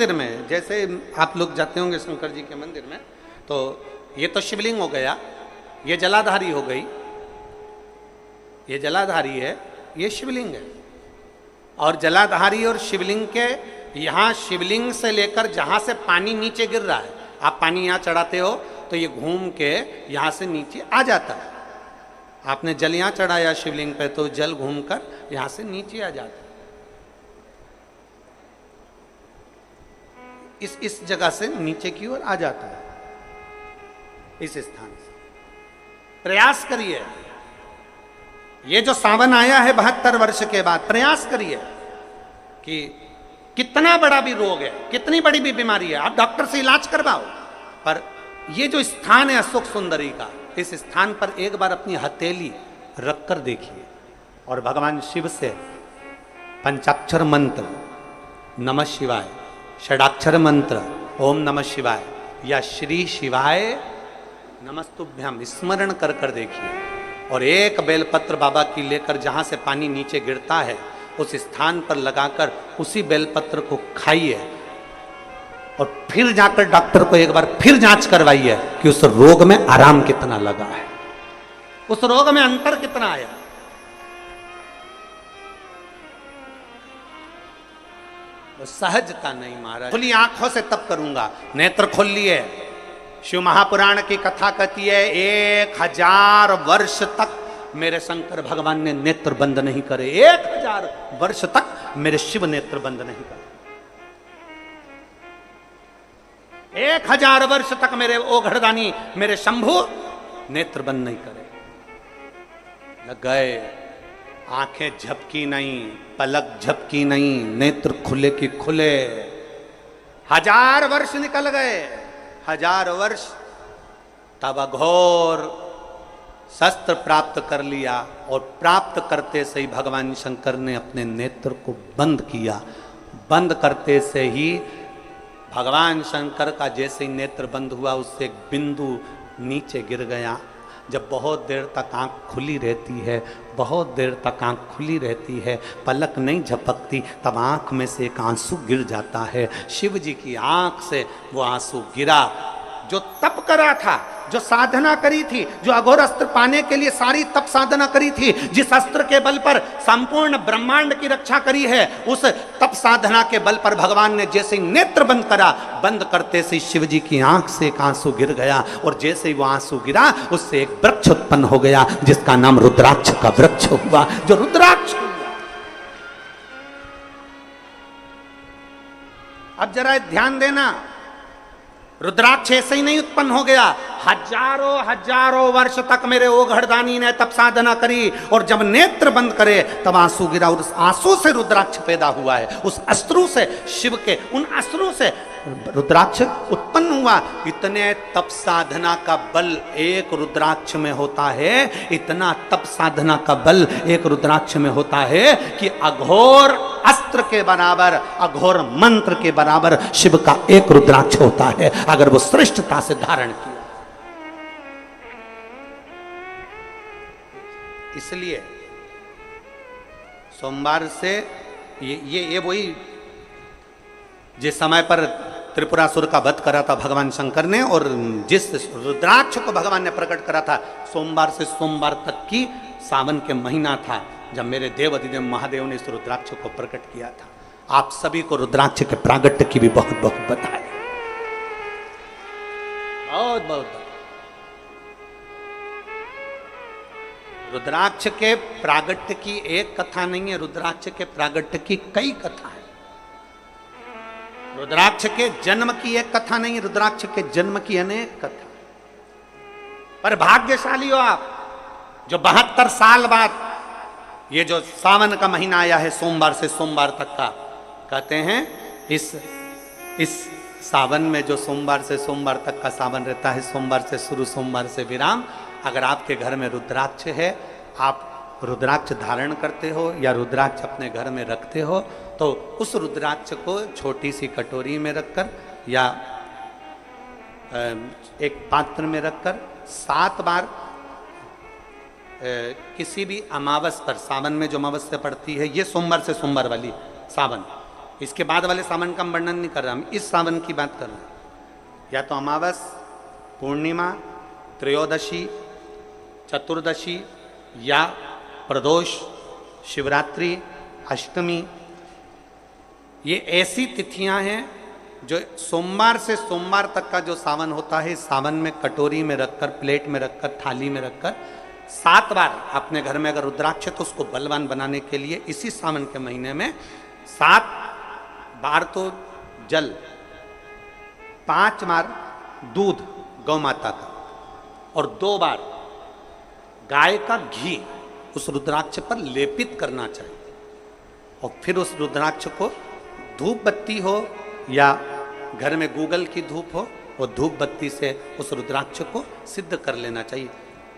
मंदिर में, जैसे आप लोग जाते होंगे शंकर जी के मंदिर में, तो ये तो शिवलिंग हो गया, ये जलाधारी हो गई, ये जलाधारी है, ये शिवलिंग है। और जलाधारी और शिवलिंग के यहाँ, शिवलिंग से लेकर जहाँ से पानी नीचे गिर रहा है, आप पानी यहाँ चढ़ाते हो तो ये घूम के यहाँ से नीचे आ जाता है। आपने जल यहाँ चढ़ाया शिवलिंग पे तो जल घूमकर यहाँ से नीचे आ जाता है। इस जगह से नीचे की ओर आ जाता है, इस स्थान से। प्रयास करिए, ये जो सावन आया है 72 वर्ष के बाद, प्रयास करिए कि कितना बड़ा भी रोग है, कितनी बड़ी भी बीमारी है, आप डॉक्टर से इलाज करवाओ, पर ये जो स्थान है अशोक सुंदरी का, इस स्थान पर एक बार अपनी हथेली रखकर देखिए और भगवान शिव से पंचाक्षर मंत्र नमः शिवाय, षडाक्षर मंत्र ओम नमः शिवाय या श्री शिवाय नमस्तुभ्यम स्मरण कर कर देखिए। और एक बेलपत्र बाबा की लेकर जहाँ से पानी नीचे गिरता है उस स्थान पर लगाकर उसी बेलपत्र को खाइए और फिर जाकर डॉक्टर को एक बार फिर जांच करवाइए कि उस रोग में आराम कितना लगा है, उस रोग में अंतर कितना आया। तो सहजता नहीं महाराज, खुली आंखों से तब करूंगा, नेत्र खोल लिए। शिव महापुराण की कथा कहती है 1000 वर्ष तक मेरे शंकर भगवान ने नेत्र बंद नहीं करे, 1000 वर्ष तक मेरे शिव नेत्र बंद नहीं करे, 1000 वर्ष तक मेरे ओघड़दानी मेरे शंभु नेत्र बंद नहीं करे। लग गए, आंखें झपकी नहीं, पलक झपकी नहीं, नेत्र खुले की खुले। 1000 वर्ष निकल गए, 1000 वर्ष, तब अघोर शस्त्र प्राप्त कर लिया और प्राप्त करते से ही भगवान शंकर ने अपने नेत्र को बंद किया। बंद करते से ही भगवान शंकर का जैसे ही नेत्र बंद हुआ उससे एक बिंदु नीचे गिर गया। जब बहुत देर तक आंख खुली रहती है, बहुत देर तक आंख खुली रहती है, पलक नहीं झपकती, तब आंख में से एक आंसू गिर जाता है। शिव जी की आंख से वो आंसू गिरा। जो तप करा था, जो साधना करी थी, जो अघोर अस्त्र पाने के लिए सारी तप साधना करी थी, जिस अस्त्र के बल पर संपूर्ण ब्रह्मांड की रक्षा करी है, उस तप साधना के बल पर भगवान ने जैसे ही नेत्र बंद करा, बंद करते से शिव जी की आंख से एक आंसू गिर गया और जैसे ही वो आंसू गिरा उससे एक वृक्ष उत्पन्न हो गया जिसका नाम रुद्राक्ष का वृक्ष हुआ, जो रुद्राक्ष हुआ। अब जरा ध्यान देना, रुद्राक्ष ऐसे ही नहीं उत्पन्न हो गया, हजारों वर्ष तक मेरे ओघड़दानी ने तप साधना करी और जब नेत्र बंद करे तब आंसू गिरा और उस आंसू से रुद्राक्ष पैदा हुआ है। उस अश्रु से, शिव के उन अश्रु से रुद्राक्ष उत्पन्न हुआ। इतने तप साधना का बल एक रुद्राक्ष में होता है, इतना तप साधना का बल एक रुद्राक्ष में होता है कि अघोर अस्त्र के बराबर, अघोर मंत्र के बराबर शिव का एक रुद्राक्ष होता है अगर वो श्रेष्ठता से धारण किया। इसलिए सोमवार से ये वही जिस समय पर त्रिपुरासुर का वध करा था भगवान शंकर ने और जिस रुद्राक्ष को भगवान ने प्रकट करा था, सोमवार से सोमवार तक की सावन के महीना था जब मेरे देव अधिदेव महादेव ने इस रुद्राक्ष को प्रकट किया था। आप सभी को रुद्राक्ष के प्रागट्य की भी बहुत बहुत बधाई, बहुत बहुत। रुद्राक्ष के प्रागट्य की एक कथा नहीं है, रुद्राक्ष के प्रागट्य की कई कथा है। रुद्राक्ष के जन्म की एक कथा नहीं है, रुद्राक्ष के जन्म की अनेक कथा। पर भाग्यशाली हो आप जो 72 साल बाद ये जो सावन का महीना आया है, सोमवार से सोमवार तक का, कहते हैं इस सावन में जो सोमवार से सोमवार तक का सावन रहता है, सोमवार से शुरू सोमवार से विराम, अगर आपके घर में रुद्राक्ष है, आप रुद्राक्ष धारण करते हो या रुद्राक्ष अपने घर में रखते हो, तो उस रुद्राक्ष को छोटी सी कटोरी में रखकर या एक पात्र में रखकर 7 बार किसी भी अमावस पर, सावन में जो अमावस्या पड़ती है, ये सोमवार से सोमवार वाली सावन, इसके बाद वाले सावन का हम वर्णन नहीं कर रहा, हम इस सावन की बात कर रहे हैं। या तो अमावस, पूर्णिमा, त्रयोदशी, चतुर्दशी या प्रदोष, शिवरात्रि, अष्टमी, ये ऐसी तिथियां हैं जो सोमवार से सोमवार तक का जो सावन होता है, सावन में कटोरी में रखकर, प्लेट में रखकर, थाली में रखकर 7 बार अपने घर में अगर रुद्राक्ष तो उसको बलवान बनाने के लिए इसी सावन के महीने में 7 बार तो जल, 5 बार दूध गौ माता का और 2 बार गाय का घी उस रुद्राक्ष पर लेपित करना चाहिए। और फिर उस रुद्राक्ष को धूप बत्ती हो या घर में गूगल की धूप हो, वो धूप बत्ती से उस रुद्राक्ष को सिद्ध कर लेना चाहिए।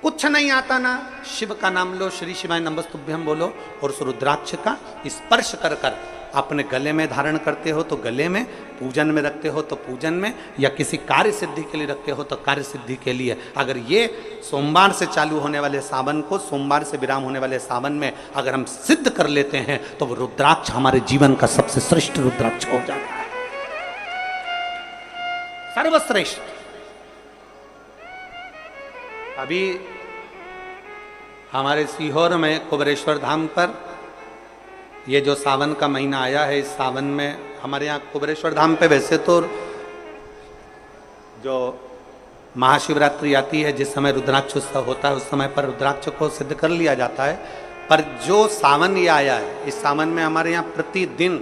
कुछ नहीं आता ना, शिव का नाम लो, श्री शिवाय नमस्तुभ्यम बोलो और उस रुद्राक्ष का स्पर्श कर कर अपने गले में धारण करते हो तो गले में, पूजन में रखते हो तो पूजन में, या किसी कार्य सिद्धि के लिए रखते हो तो कार्य सिद्धि के लिए। अगर ये सोमवार से चालू होने वाले सावन को, सोमवार से विराम होने वाले सावन में अगर हम सिद्ध कर लेते हैं तो वो रुद्राक्ष हमारे जीवन का सबसे श्रेष्ठ रुद्राक्ष हो जाता है, सर्वश्रेष्ठ। अभी हमारे सीहोर में कुबेरेश्वर धाम पर ये जो सावन का महीना आया है, इस सावन में हमारे यहाँ कुबेरेश्वर धाम पे वैसे तो जो महाशिवरात्रि आती है, जिस समय रुद्राक्ष उत्सव होता है, उस समय पर रुद्राक्ष को सिद्ध कर लिया जाता है। पर जो सावन ये आया है, इस सावन में हमारे यहाँ प्रतिदिन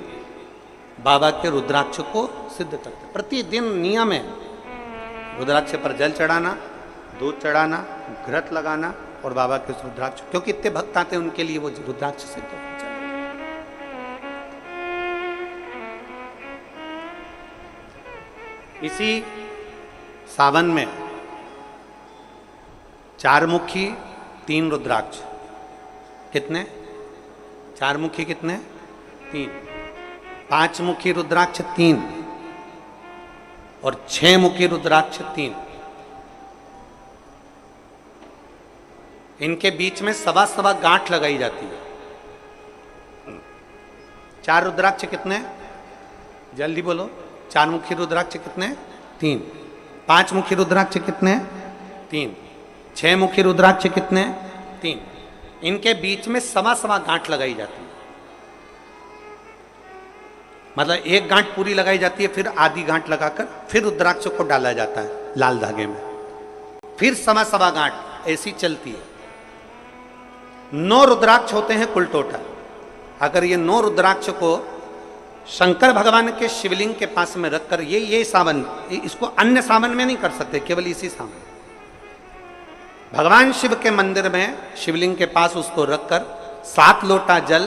बाबा के रुद्राक्ष को सिद्ध करते हैं। प्रतिदिन नियम है रुद्राक्ष पर जल चढ़ाना, दूध चढ़ाना, घृत लगाना और बाबा के उस रुद्राक्ष, क्योंकि इतने भक्त आते हैं उनके लिए वो रुद्राक्ष सिद्ध होना चाहिए। इसी सावन में 4 मुखी 3 रुद्राक्ष, कितने? 4 मुखी कितने? 3। 5 मुखी रुद्राक्ष 3 और 6 मुखी रुद्राक्ष 3। इनके बीच में सवा गांठ लगाई जाती है। 4 रुद्राक्ष कितने? जल्दी बोलो। 4 मुखी रुद्राक्ष कितने? 3। 5 मुखी रुद्राक्ष कितने? 3। 6 मुखी रुद्राक्ष कितने? 3। इनके बीच में सवा गांठ लगाई जाती है। मतलब एक गांठ पूरी लगाई जाती है, फिर आधी गांठ लगाकर फिर रुद्राक्ष को डाला जाता है लाल धागे में, फिर सवा गांठ ऐसी चलती है। 9 रुद्राक्ष होते हैं कुल टोटल। अगर ये 9 रुद्राक्ष को शंकर भगवान के शिवलिंग के पास में रखकर, ये सावन, इसको अन्य सावन में नहीं कर सकते, केवल इसी सावन भगवान शिव के मंदिर में शिवलिंग के पास उसको रखकर 7 लोटा जल,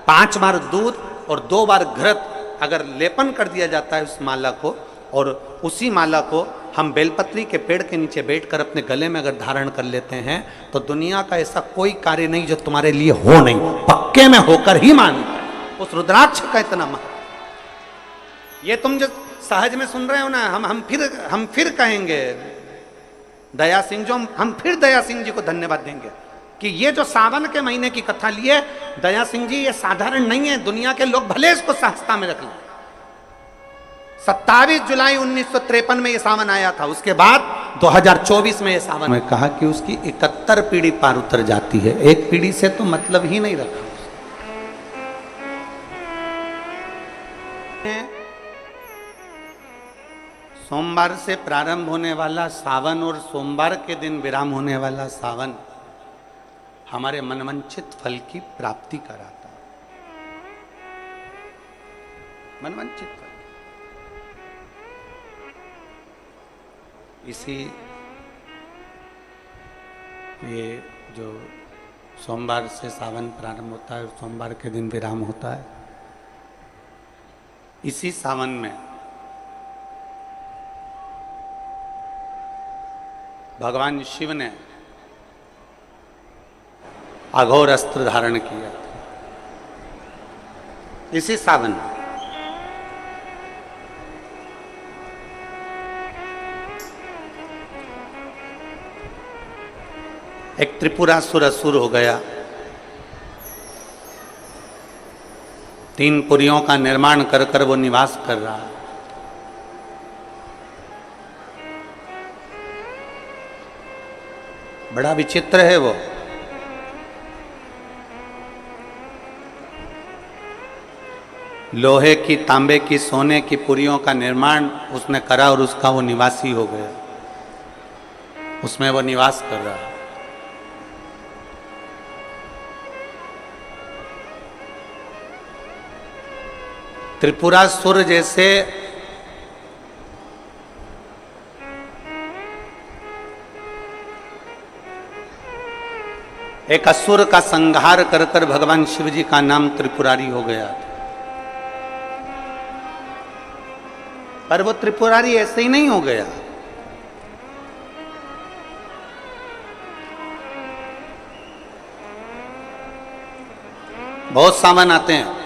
5 बार दूध और 2 बार घृत अगर लेपन कर दिया जाता है उस माला को, और उसी माला को हम बेलपत्री के पेड़ के नीचे बैठकर अपने गले में अगर धारण कर लेते हैं तो दुनिया का ऐसा कोई कार्य नहीं जो तुम्हारे लिए हो नहीं, पक्के में होकर ही मान। उस रुद्राक्ष का इतना महत्व, ये तुम जो सहज में सुन रहे हो ना, हम फिर कहेंगे दया सिंह, जो हम फिर दया सिंह जी को धन्यवाद देंगे कि ये जो सावन के महीने की कथा ली है दया सिंह जी, ये साधारण नहीं है। दुनिया के लोग भले इसको सहजता में रख लें। 27 जुलाई 1953 में ये सावन आया था, उसके बाद 2024 में ये सावन, मैं कहा कि उसकी 71 पीढ़ी पार उतर जाती है, एक पीढ़ी से तो मतलब ही नहीं रखा। सोमवार से प्रारंभ होने वाला सावन और सोमवार के दिन विराम होने वाला सावन हमारे मनवांछित फल की प्राप्ति कराता है। मनवांछित फल, इसी ये जो सोमवार से सावन प्रारंभ होता है, सोमवार के दिन विराम होता है, इसी सावन में भगवान शिव ने अघोर अस्त्र धारण किया था। इसी सावन में एक त्रिपुरासुर असुर हो गया, 3 पुरियों का निर्माण कर कर वो निवास कर रहा है। बड़ा विचित्र है वो। लोहे की, तांबे की, सोने की पुरियों का निर्माण उसने करा और उसका वो निवासी हो गया, उसमें वो निवास कर रहा है। त्रिपुरासुर जैसे एक असुर का संहार कर कर भगवान शिव जी का नाम त्रिपुरारी हो गया था। पर वो त्रिपुरारी ऐसे ही नहीं हो गया। बहुत सावन आते हैं,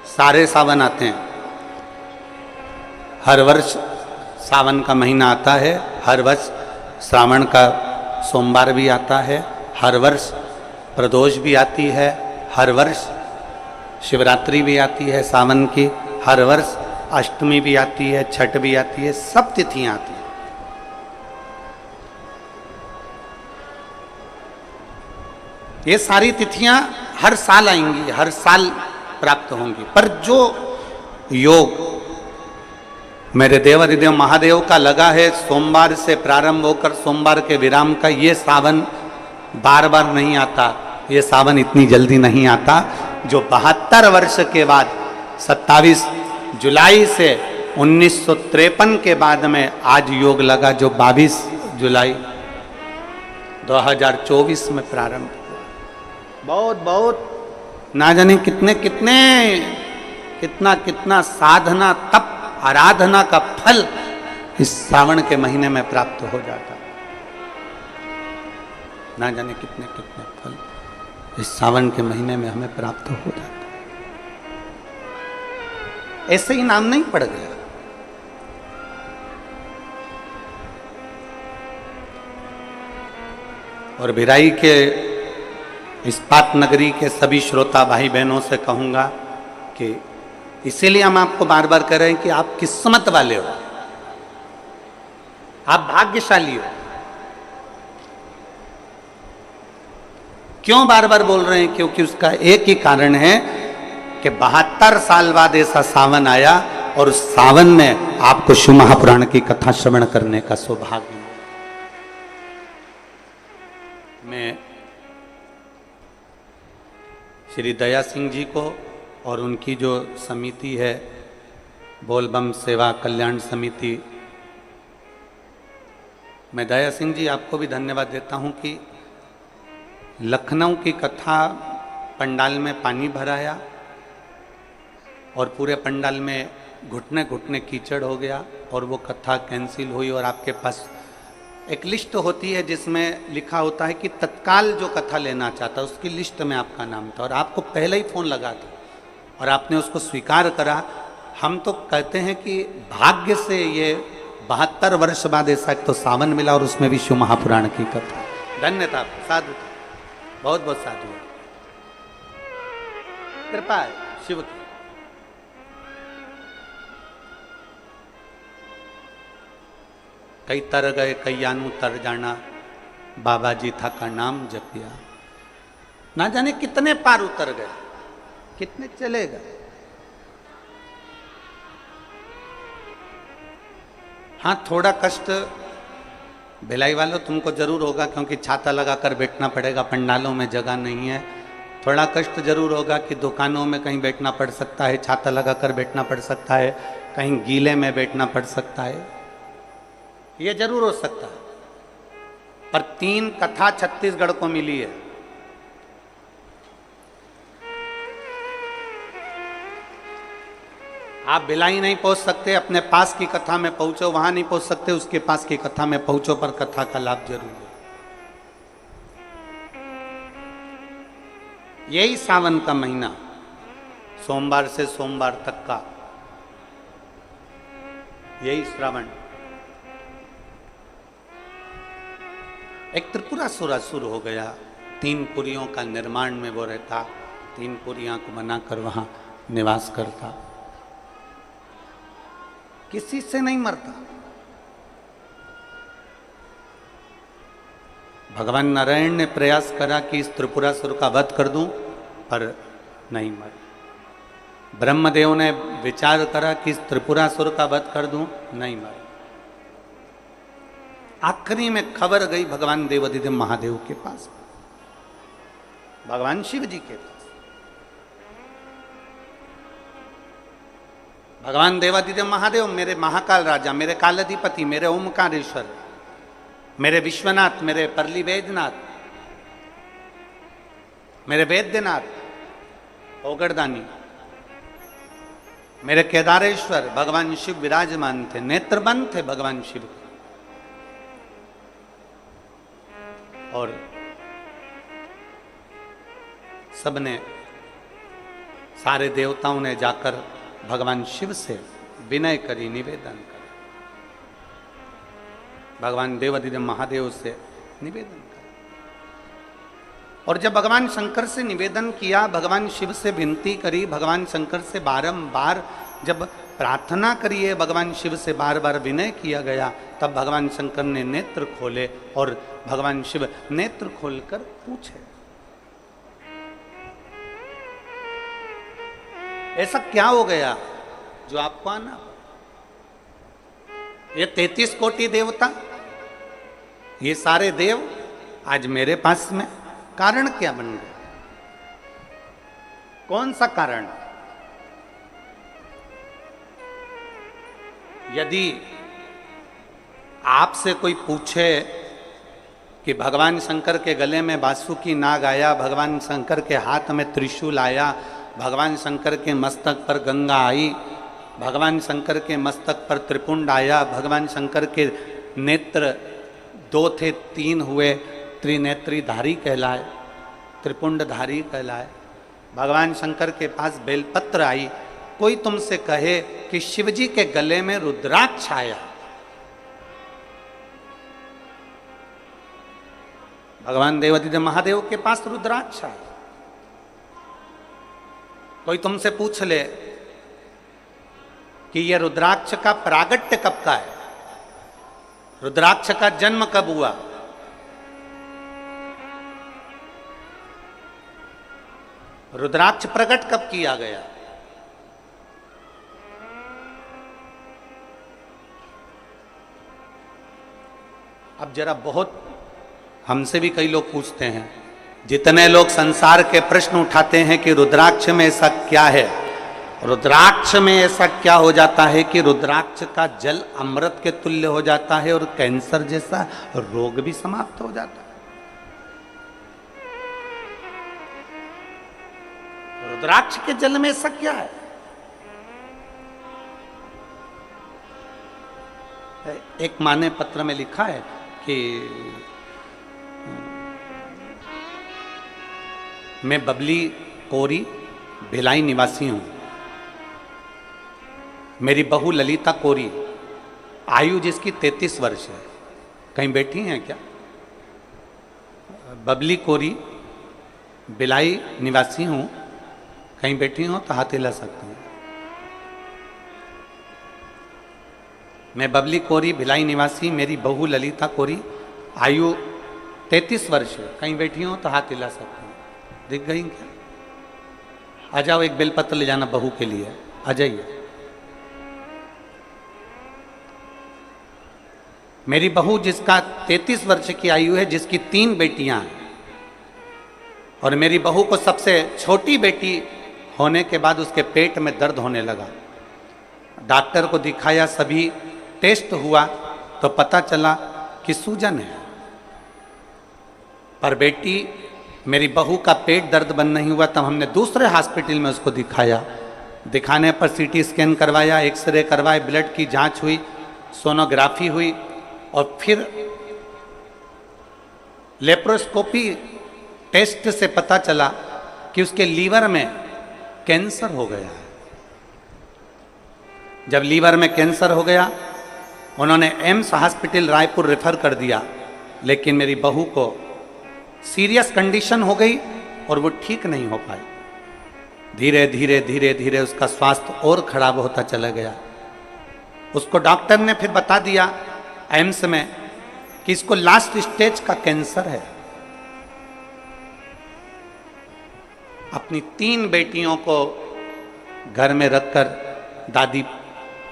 सारे सावन आते हैं। हर वर्ष सावन का महीना आता है, हर वर्ष श्रावण का सोमवार भी आता है, हर वर्ष प्रदोष भी आती है, हर वर्ष शिवरात्रि भी आती है सावन की, हर वर्ष अष्टमी भी आती है, छठ भी आती है, सब तिथियां आती हैं। ये सारी तिथियां हर साल आएंगी, हर साल प्राप्त होंगी। पर जो योग मेरे देवाधिदेव महादेव का लगा है सोमवार से प्रारंभ होकर सोमवार के विराम का, ये सावन बार बार नहीं आता, ये सावन इतनी जल्दी नहीं आता। जो 72 वर्ष के बाद 27 जुलाई से 1953 के बाद में आज योग लगा, जो 22 जुलाई 2024 में प्रारंभ हुआ। बहुत बहुत ना जाने कितने कितने कितना साधना तप आराधना का फल इस श्रावण के महीने में प्राप्त हो जाता। ना जाने कितने कितने फल इस सावन के महीने में हमें प्राप्त हो जाता। ऐसे ही नाम नहीं पड़ गया। और भिराई के इस्पात नगरी के सभी श्रोता भाई बहनों से कहूंगा कि इसीलिए हम आपको बार बार कह रहे हैं कि आप किस्मत वाले हो, आप भाग्यशाली हो। क्यों बार बार बोल रहे हैं? क्योंकि उसका एक ही कारण है कि 72 साल बाद ऐसा सावन आया और उस सावन में आपको शिव महापुराण की कथा श्रवण करने का सौभाग्य मिला। मैं श्री दया सिंह जी को और उनकी जो समिति है बोलबम सेवा कल्याण समिति, मैं दया सिंह जी आपको भी धन्यवाद देता हूं कि लखनऊ की कथा पंडाल में पानी भराया और पूरे पंडाल में घुटने घुटने कीचड़ हो गया और वो कथा कैंसिल हुई। और आपके पास एक लिस्ट होती है जिसमें लिखा होता है कि तत्काल जो कथा लेना चाहता है उसकी लिस्ट में आपका नाम था और आपको पहले ही फोन लगा था और आपने उसको स्वीकार करा। हम तो कहते हैं कि भाग्य से ये 72 वर्ष बाद ऐसा एक तो सावन मिला और उसमें भी शिव महापुराण की कथा। धन्यता, साधु, बहुत बहुत साधु, कृपा है शिव की। कई तर गए कईयानु तर जाना, बाबा जी था का नाम जपिया। ना जाने कितने पार उतर गए, कितने चले गए। हाँ, थोड़ा कष्ट भिलाई वालों तुमको जरूर होगा क्योंकि छाता लगाकर बैठना पड़ेगा, पंडालों में जगह नहीं है। थोड़ा कष्ट जरूर होगा कि दुकानों में कहीं बैठना पड़ सकता है, छाता लगाकर बैठना पड़ सकता है, कहीं गीले में बैठना पड़ सकता है, ये जरूर हो सकता है। पर 3 कथा छत्तीसगढ़ को मिली है। आप भिलाई नहीं पहुंच सकते, अपने पास की कथा में पहुंचो, वहां नहीं पहुंच सकते उसके पास की कथा में पहुंचो, पर कथा का लाभ जरूर है। यही सावन का महीना सोमवार से सोमवार तक का, यही श्रावण। एक त्रिपुरासुर असुर हो गया, 3 पुरियों का निर्माण में वो रहता, 3 पुरियां को बनाकर वहां निवास करता, किसी से नहीं मरता। भगवान नारायण ने प्रयास करा कि इस त्रिपुरासुर का वध कर दूं, पर नहीं मरे। ब्रह्मदेव ने विचार करा कि इस त्रिपुरासुर का वध कर दूं, नहीं मरे। आखिरी में खबर गई भगवान देवादिदेव महादेव के पास, भगवान शिव जी के पास। भगवान देवादिदेव महादेव, मेरे महाकाल राजा, मेरे कालाधिपति, मेरे ओमकारेश्वर, मेरे विश्वनाथ, मेरे परली वैद्यनाथ, मेरे वैद्यनाथ, ओगरदानी, मेरे केदारेश्वर, भगवान शिव विराजमान थे, नेत्रबंद थे भगवान शिव के। और सबने, सारे देवताओं ने जाकर भगवान शिव से विनय करी, निवेदन कर, भगवान देवादिदेव महादेव से निवेदन कर। और जब भगवान शंकर से निवेदन किया, भगवान शिव से विनती करी, भगवान शंकर से बारंबार जब प्रार्थना करिए, भगवान शिव से बार बार विनय किया गया, तब भगवान शंकर ने नेत्र खोले और भगवान शिव नेत्र खोलकर पूछे, ऐसा क्या हो गया जो आपको आना? ये 33 कोटि देवता, ये सारे देव आज मेरे पास में, कारण क्या बन गया? कौन सा कारण? यदि आपसे कोई पूछे कि भगवान शंकर के गले में बासुकी नाग आया, भगवान शंकर के हाथ में त्रिशूल आया, भगवान शंकर के मस्तक पर गंगा आई, भगवान शंकर के मस्तक पर त्रिपुंड आया, भगवान शंकर के नेत्र 2 थे 3 हुए, त्रिनेत्रीधारी कहलाए, त्रिपुंडधारी कहलाए, भगवान शंकर के पास बेलपत्र आई। कोई तुमसे कहे कि शिवजी के गले में रुद्राक्ष आया, भगवान देवादिदेव महादेव के पास रुद्राक्ष आया। कोई तुमसे पूछ ले कि यह रुद्राक्ष का प्रागट्य कब का है, रुद्राक्ष का जन्म कब हुआ, रुद्राक्ष प्रकट कब किया गया, अब जरा बहुत हमसे भी कई लोग पूछते हैं, जितने लोग संसार के प्रश्न उठाते हैं कि रुद्राक्ष में ऐसा क्या है, रुद्राक्ष में ऐसा क्या हो जाता है कि रुद्राक्ष का जल अमृत के तुल्य हो जाता है और कैंसर जैसा रोग भी समाप्त हो जाता है। रुद्राक्ष के जल में ऐसा क्या है? एक माँ ने पत्र में लिखा है कि मैं बबली कोरी भिलाई निवासी हूं, मेरी बहू ललिता कोरी, आयु जिसकी 33 वर्ष है। कहीं बैठी हैं क्या? बबली कोरी भिलाई निवासी हूं, कहीं बैठी हो तो हाथ हिला सकते हैं। मैं बबली कोरी भिलाई निवासी, मेरी बहू ललिता कोरी, आयु 33 वर्ष है, कहीं बैठी हो तो हाथ हिला सकते हैं। दिख गई क्या? आ जाओ, एक बेलपत्र ले जाना बहू के लिए, आ जाइए। मेरी बहू जिसका 33 वर्ष की आयु है, जिसकी 3 बेटियां हैं, और मेरी बहू को सबसे छोटी बेटी होने के बाद उसके पेट में दर्द होने लगा। डॉक्टर को दिखाया, सभी टेस्ट हुआ तो पता चला कि सूजन है। पर बेटी, मेरी बहू का पेट दर्द बंद नहीं हुआ, तब हमने दूसरे हॉस्पिटल में उसको दिखाया। दिखाने पर सीटी स्कैन करवाया, एक्सरे करवाए, ब्लड की जांच हुई, सोनोग्राफी हुई, और फिर लेप्रोस्कोपी टेस्ट से पता चला कि उसके लीवर में कैंसर हो गया है। जब लीवर में कैंसर हो गया, उन्होंने एम्स हॉस्पिटल रायपुर रेफर कर दिया, लेकिन मेरी बहू को सीरियस कंडीशन हो गई और वो ठीक नहीं हो पाई। धीरे धीरे धीरे धीरे उसका स्वास्थ्य और खराब होता चला गया। उसको डॉक्टर ने फिर बता दिया एम्स में कि इसको लास्ट स्टेज का कैंसर है। अपनी 3 बेटियों को घर में रखकर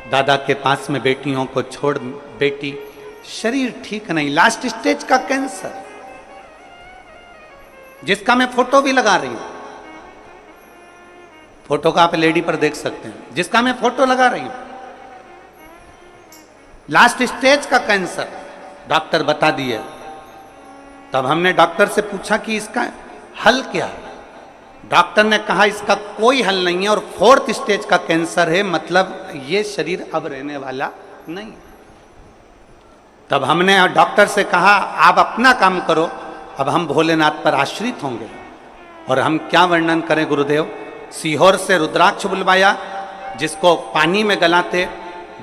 दादा के पास में बेटियों को छोड़, बेटी शरीर ठीक नहीं, लास्ट स्टेज का कैंसर, जिसका मैं फोटो भी लगा रही हूं। फोटो का आप लेडी पर देख सकते हैं, जिसका मैं फोटो लगा रही हूं। लास्ट स्टेज का कैंसर डॉक्टर बता दिए। तब हमने डॉक्टर से पूछा कि इसका हल क्या है। डॉक्टर ने कहा इसका कोई हल नहीं है और 4th स्टेज का कैंसर है, मतलब ये शरीर अब रहने वाला नहीं। तब हमने डॉक्टर से कहा आप अपना काम करो, अब हम भोलेनाथ पर आश्रित होंगे। और हम क्या वर्णन करें गुरुदेव, सीहोर से रुद्राक्ष बुलवाया, जिसको पानी में गलाते,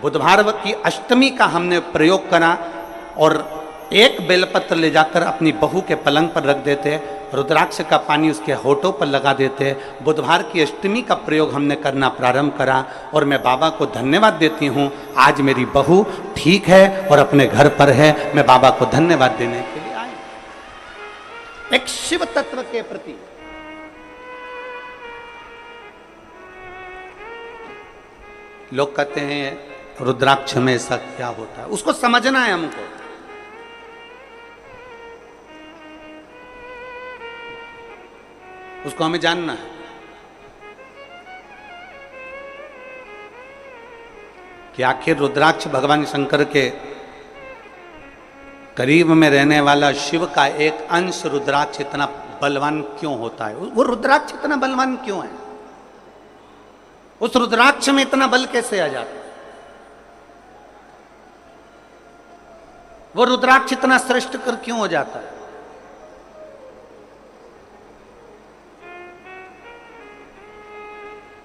बुधवार की अष्टमी का हमने प्रयोग करा और एक बेलपत्र ले जाकर अपनी बहू के पलंग पर रख देते, रुद्राक्ष का पानी उसके होठों पर लगा देते। बुधवार की अष्टमी का प्रयोग हमने करना प्रारंभ करा और मैं बाबा को धन्यवाद देती हूँ, आज मेरी बहू ठीक है और अपने घर पर है। मैं बाबा को धन्यवाद देने के लिए आई, एक शिव तत्व के प्रति। लोग कहते हैं रुद्राक्ष में ऐसा क्या होता है, उसको समझना है हमको। उसको हमें जानना है कि आखिर रुद्राक्ष भगवान शंकर के करीब में रहने वाला शिव का एक अंश रुद्राक्ष इतना बलवान क्यों होता है। वो रुद्राक्ष इतना बलवान क्यों है, उस रुद्राक्ष में इतना बल कैसे आ जाता है, वो रुद्राक्ष इतना श्रेष्ठ कर क्यों हो जाता है।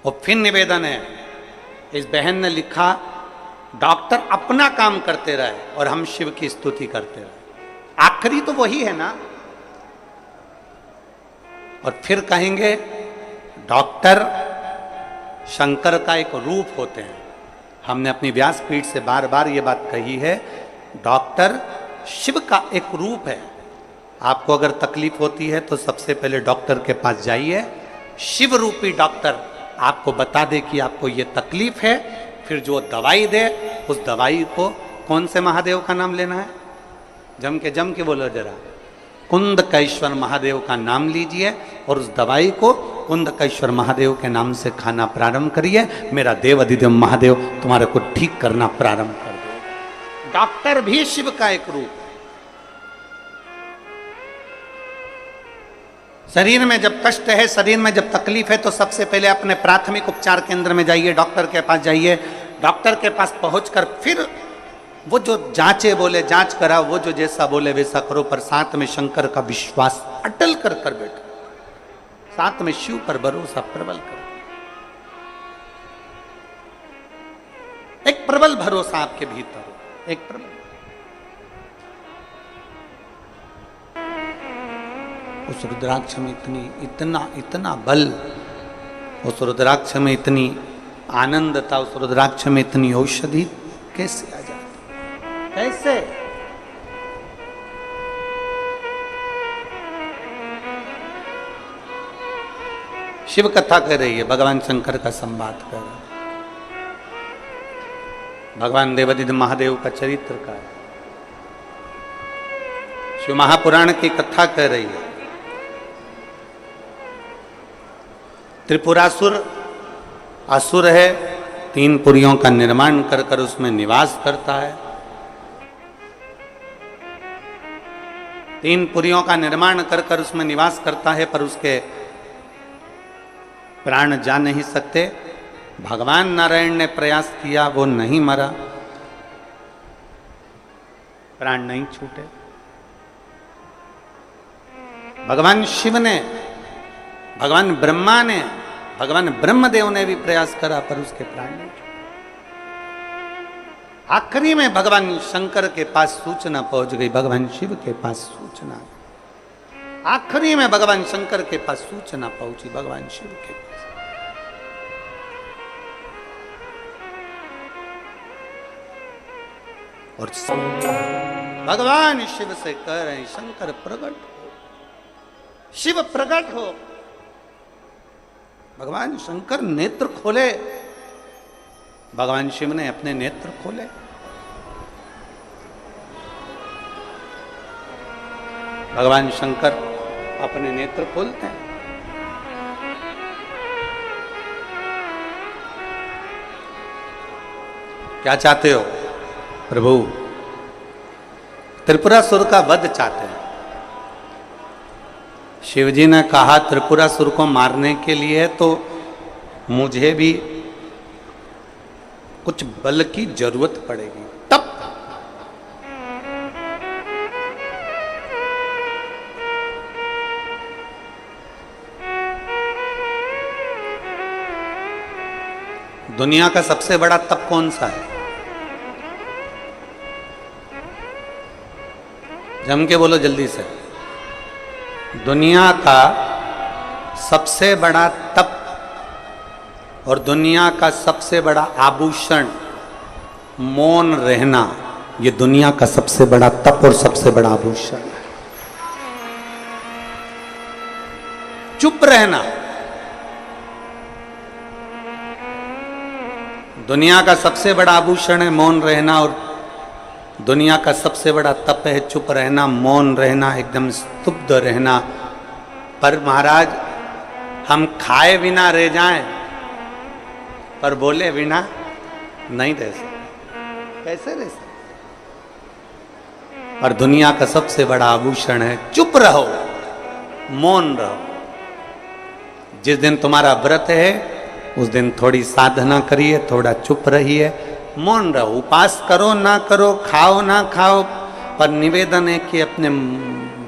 और फिर निवेदन है, इस बहन ने लिखा डॉक्टर अपना काम करते रहे और हम शिव की स्तुति करते रहे, आखिरी तो वही है ना। और फिर कहेंगे डॉक्टर शंकर का एक रूप होते हैं। हमने अपनी व्यासपीठ से बार बार ये बात कही है, डॉक्टर शिव का एक रूप है। आपको अगर तकलीफ होती है तो सबसे पहले डॉक्टर के पास जाइए, शिव रूपी डॉक्टर आपको बता दे कि आपको ये तकलीफ है, फिर जो दवाई दे उस दवाई को, कौन से महादेव का नाम लेना है, जम के बोलो जरा, कुंदकेश्वर महादेव का नाम लीजिए और उस दवाई को कुंदकेश्वर महादेव के नाम से खाना प्रारंभ करिए। मेरा देव अधिदेव महादेव तुम्हारे को ठीक करना प्रारंभ कर दो। डॉक्टर भी शिव का एक रूप। शरीर में जब कष्ट है, शरीर में जब तकलीफ है, तो सबसे पहले अपने प्राथमिक उपचार केंद्र में जाइए, डॉक्टर के पास जाइए। डॉक्टर के पास पहुंचकर फिर वो जो जांचे बोले जांच करा, वो जो जैसा बोले वैसा करो, पर साथ में शंकर का विश्वास अटल कर बैठो, साथ में शिव पर भरोसा प्रबल करो। एक प्रबल भरोसा आपके भीतर हो, एक प्रबल। उस रुद्राक्ष में इतना बल, उस रुद्राक्ष में इतनी आनंद था, उस रुद्राक्ष में इतनी औषधि कैसे आ जाती, कैसे? शिव कथा कर रही है, भगवान शंकर का संवाद कर रहा है, भगवान देवादिदेव महादेव का चरित्र का है, शिव महापुराण की कथा कर रही है। त्रिपुरासुर असुर है, 3 पुरियों का निर्माण कर उसमें निवास करता है। 3 पुरियों का निर्माण कर उसमें निवास करता है, पर उसके प्राण जा नहीं सकते। भगवान नारायण ने प्रयास किया, वो नहीं मरा, प्राण नहीं छूटे। भगवान शिव ने, भगवान ब्रह्मा ने, भगवान ब्रह्मदेव ने भी प्रयास करा, पर उसके प्राण नहीं छूटे। आखिरी में भगवान शंकर के पास सूचना पहुंच गई, भगवान शिव के पास सूचना, आखिरी में भगवान शंकर के पास सूचना पहुंची, भगवान शिव के पास। और भगवान शिव से कह रहे हैं, शंकर प्रकट हो, शिव प्रकट हो। भगवान शंकर नेत्र खोले। भगवान शिव ने अपने नेत्र खोले। भगवान शंकर अपने नेत्र खोलते हैं। क्या चाहते हो प्रभु? त्रिपुरासुर का वध चाहते हैं। शिवजी ने कहा त्रिपुरासुर को मारने के लिए तो मुझे भी कुछ बल की जरूरत पड़ेगी। तब दुनिया का सबसे बड़ा तप कौन सा है? जम के बोलो जल्दी से। दुनिया का सबसे बड़ा तप और दुनिया का सबसे बड़ा आभूषण मौन रहना, ये दुनिया का सबसे बड़ा तप और सबसे बड़ा आभूषण है। चुप रहना। दुनिया का सबसे बड़ा आभूषण है मौन रहना और दुनिया का सबसे बड़ा तप है चुप रहना, मौन रहना, एकदम स्तब्ध रहना। पर महाराज हम खाए बिना रह जाएं पर बोले बिना नहीं रह सकते। कैसे रह सकते? और दुनिया का सबसे बड़ा आभूषण है चुप रहो, मौन रहो। जिस दिन तुम्हारा व्रत है उस दिन थोड़ी साधना करिए, थोड़ा चुप रहिए, मौन रहो। उपास करो ना करो, खाओ ना खाओ, पर निवेदन है कि अपने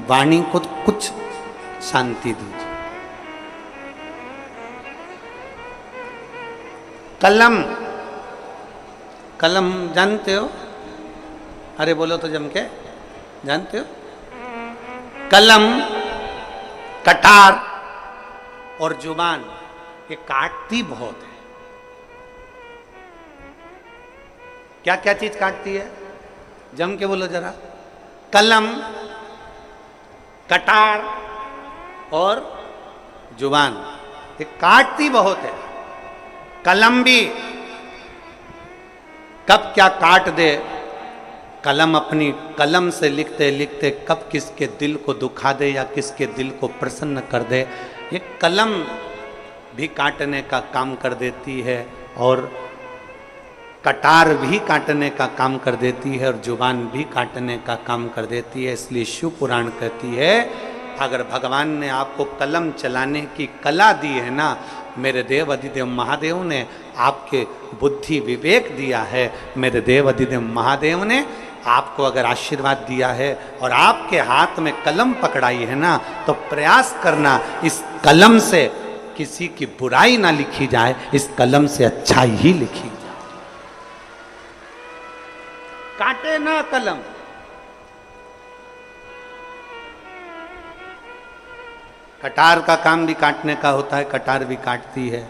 वाणी को कुछ शांति दीजिए। कलम, कलम जानते हो? अरे बोलो तो जम के, जानते हो? कलम, कटार और जुबान ये काटती बहुत है। क्या क्या चीज काटती है? जम के बोलो जरा। कलम, कटार और जुबान ये काटती बहुत है। कलम भी कब क्या काट दे, कलम अपनी कलम से लिखते लिखते कब किसके दिल को दुखा दे या किसके दिल को प्रसन्न कर दे, ये कलम भी काटने का काम कर देती है और कटार भी काटने का काम कर देती है और जुबान भी काटने का काम कर देती है। इसलिए शिव पुराण कहती है अगर भगवान ने आपको कलम चलाने की कला दी है ना, मेरे देव अधिदेव महादेव ने आपके बुद्धि विवेक दिया है, मेरे देव अधिदेव महादेव ने आपको अगर आशीर्वाद दिया है और आपके हाथ में कलम पकड़ाई है ना, तो प्रयास करना इस कलम से किसी की बुराई ना लिखी जाए, इस कलम से अच्छाई ही लिखी जाए। काटे ना कलम। कटार का काम भी काटने का होता है, कटार भी काटती है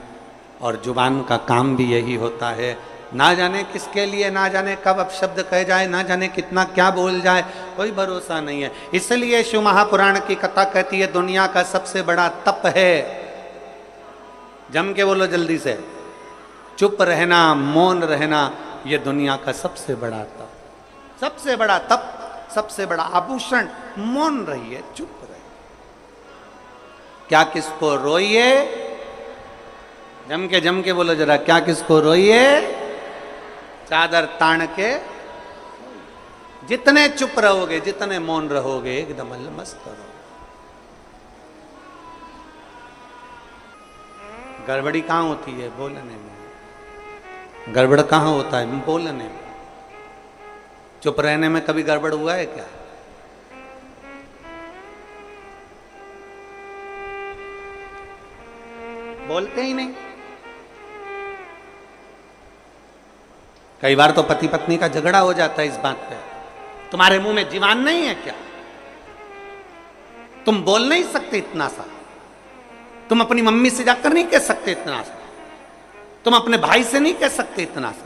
और जुबान का काम भी यही होता है। ना जाने किसके लिए, ना जाने कब अपशब्द कह जाए, ना जाने कितना क्या बोल जाए, कोई भरोसा नहीं है। इसलिए शिव महापुराण की कथा कहती है दुनिया का सबसे बड़ा तप है, जम के बोलो जल्दी से, चुप रहना, मौन रहना, ये दुनिया का सबसे बड़ा तप, सबसे बड़ा तप, सबसे बड़ा आभूषण। मौन रहिए, चुप रहिए। क्या किसको रोइए? जम के बोलो जरा, क्या किसको रोइए? चादर तान के। जितने चुप रहोगे, जितने मौन रहोगे, एकदम मस्त रहोगे। गड़बड़ी कहाँ होती है? बोलने में। गड़बड़ कहाँ होता है? बोलने में। चुप रहने में कभी गड़बड़ हुआ है क्या? बोलते ही नहीं। कई बार तो पति पत्नी का झगड़ा हो जाता है इस बात पे, तुम्हारे मुंह में जीवान नहीं है क्या? तुम बोल नहीं सकते इतना सा? तुम अपनी मम्मी से जाकर नहीं कह सकते इतना सा? तुम अपने भाई से नहीं कह सकते इतना सा?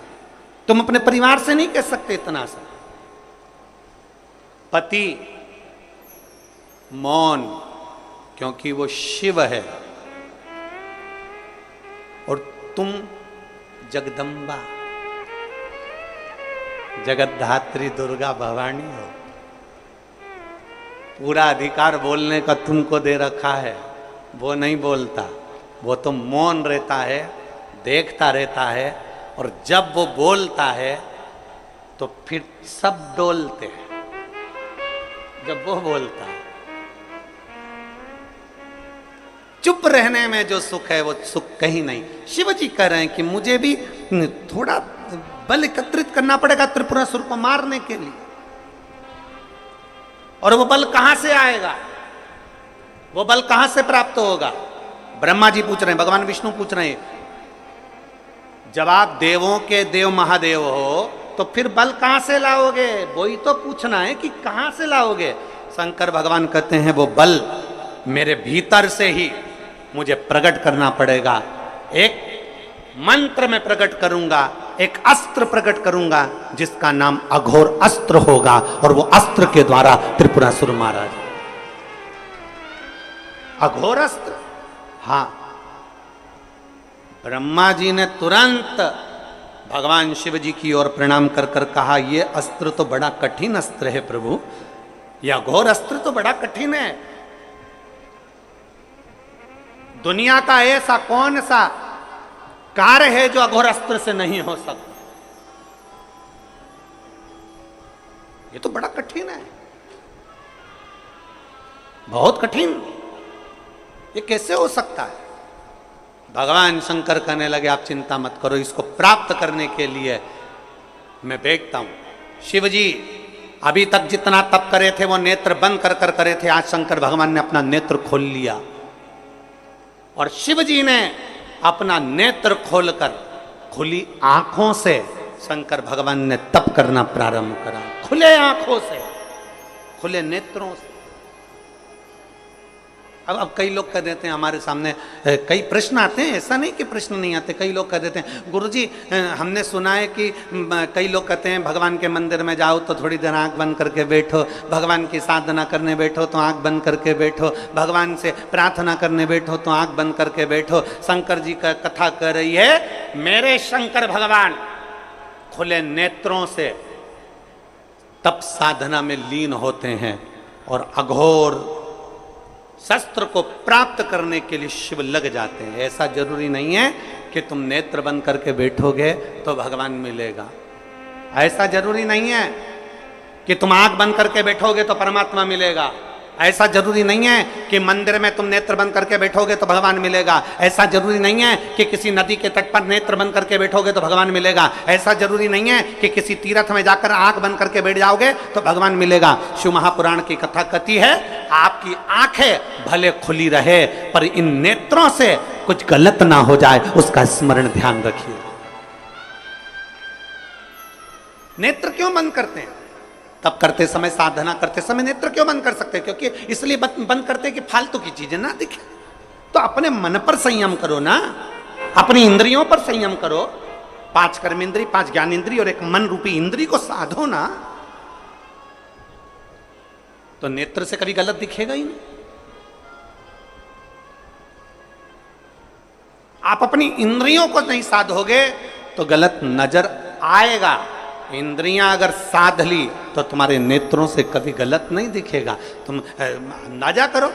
तुम अपने परिवार से नहीं कह सकते इतना सा? पति मौन, क्योंकि वो शिव है, और तुम जगदम्बा, जगतधात्री दुर्गा भवानी हो। पूरा अधिकार बोलने का तुमको दे रखा है, वो नहीं बोलता, वो तो मौन रहता है, देखता रहता है, और जब वो बोलता है तो फिर सब डोलते हैं जब वो बोलता है। चुप रहने में जो सुख है वो सुख कहीं नहीं। शिव जी कह रहे हैं कि मुझे भी थोड़ा बल एकत्रित करना पड़ेगा त्रिपुरासुर को मारने के लिए, और वो बल कहां से आएगा, वो बल कहां से प्राप्त होगा? ब्रह्मा जी पूछ रहे हैं, भगवान विष्णु पूछ रहे हैं, जब आप देवों के देव महादेव हो तो फिर बल कहां से लाओगे? वही तो पूछना है कि कहां से लाओगे। शंकर भगवान कहते हैं वो बल मेरे भीतर से ही मुझे प्रकट करना पड़ेगा। एक मंत्र में प्रकट करूंगा, एक अस्त्र प्रकट करूंगा जिसका नाम अघोर अस्त्र होगा, और वो अस्त्र के द्वारा त्रिपुरासुर मारा जाए। अघोर अस्त्र, हाँ। ब्रह्मा जी ने तुरंत भगवान शिव जी की ओर प्रणाम कर कर कहा, ये अस्त्र तो बड़ा कठिन अस्त्र है प्रभु, यह अघोर अस्त्र तो बड़ा कठिन है। दुनिया का ऐसा कौन सा कार्य है जो अघोर अस्त्र से नहीं हो सकता? ये तो बड़ा कठिन है, बहुत कठिन, ये कैसे हो सकता है? भगवान शंकर कहने लगे, आप चिंता मत करो, इसको प्राप्त करने के लिए मैं देखता हूं। शिव जी अभी तक जितना तप करे थे वो नेत्र बंद कर कर करे थे, आज शंकर भगवान ने अपना नेत्र खोल लिया, और शिव जी ने अपना नेत्र खोलकर खुली आंखों से शंकर भगवान ने तप करना प्रारंभ करा। खुले आंखों से, खुले नेत्रों से। अब कई लोग कह देते हैं, हमारे सामने कई प्रश्न आते हैं, ऐसा नहीं कि प्रश्न नहीं आते। कई लोग कह देते हैं, गुरुजी हमने सुना है कि कई लोग कहते हैं भगवान के मंदिर में जाओ तो थोड़ी देर आंख बंद करके बैठो, भगवान की साधना करने बैठो तो आंख बंद करके बैठो, भगवान से प्रार्थना करने बैठो तो आंख बंद करके बैठो। शंकर जी का कथा कर रही है, मेरे शंकर भगवान खुले नेत्रों से तप साधना में लीन होते हैं, और अघोर शस्त्र को प्राप्त करने के लिए शिव लग जाते हैं। ऐसा जरूरी नहीं है कि तुम नेत्र बंद करके बैठोगे तो भगवान मिलेगा, ऐसा जरूरी नहीं है कि तुम आंख बंद करके बैठोगे तो परमात्मा मिलेगा, ऐसा जरूरी नहीं है कि मंदिर में तुम नेत्र बंद करके बैठोगे तो भगवान मिलेगा, ऐसा जरूरी नहीं है कि किसी नदी के तट पर नेत्र बंद करके बैठोगे तो भगवान मिलेगा, ऐसा जरूरी नहीं है कि किसी तीर्थ में जाकर आंख बंद करके बैठ जाओगे तो भगवान मिलेगा। शिव महापुराण की कथा कहती है, आपकी आंखें भले खुली रहे पर इन नेत्रों से कुछ गलत ना हो जाए, उसका स्मरण ध्यान रखिए। नेत्र क्यों बंद करते हैं? तब करते समय, साधना करते समय नेत्र क्यों बंद कर सकते हैं? क्योंकि इसलिए बंद करते हैं कि फालतू की चीजें ना दिखे। तो अपने मन पर संयम करो ना, अपनी इंद्रियों पर संयम करो। 5 कर्मेंद्री, 5 ज्ञानेंद्री और एक मन रूपी इंद्री को साधो ना, तो नेत्र से कभी गलत दिखेगा ही नहीं। आप अपनी इंद्रियों को नहीं साधोगे तो गलत नजर आएगा। इंद्रियां अगर साध ली तो तुम्हारे नेत्रों से कभी गलत नहीं दिखेगा। तुम अंदाजा करो,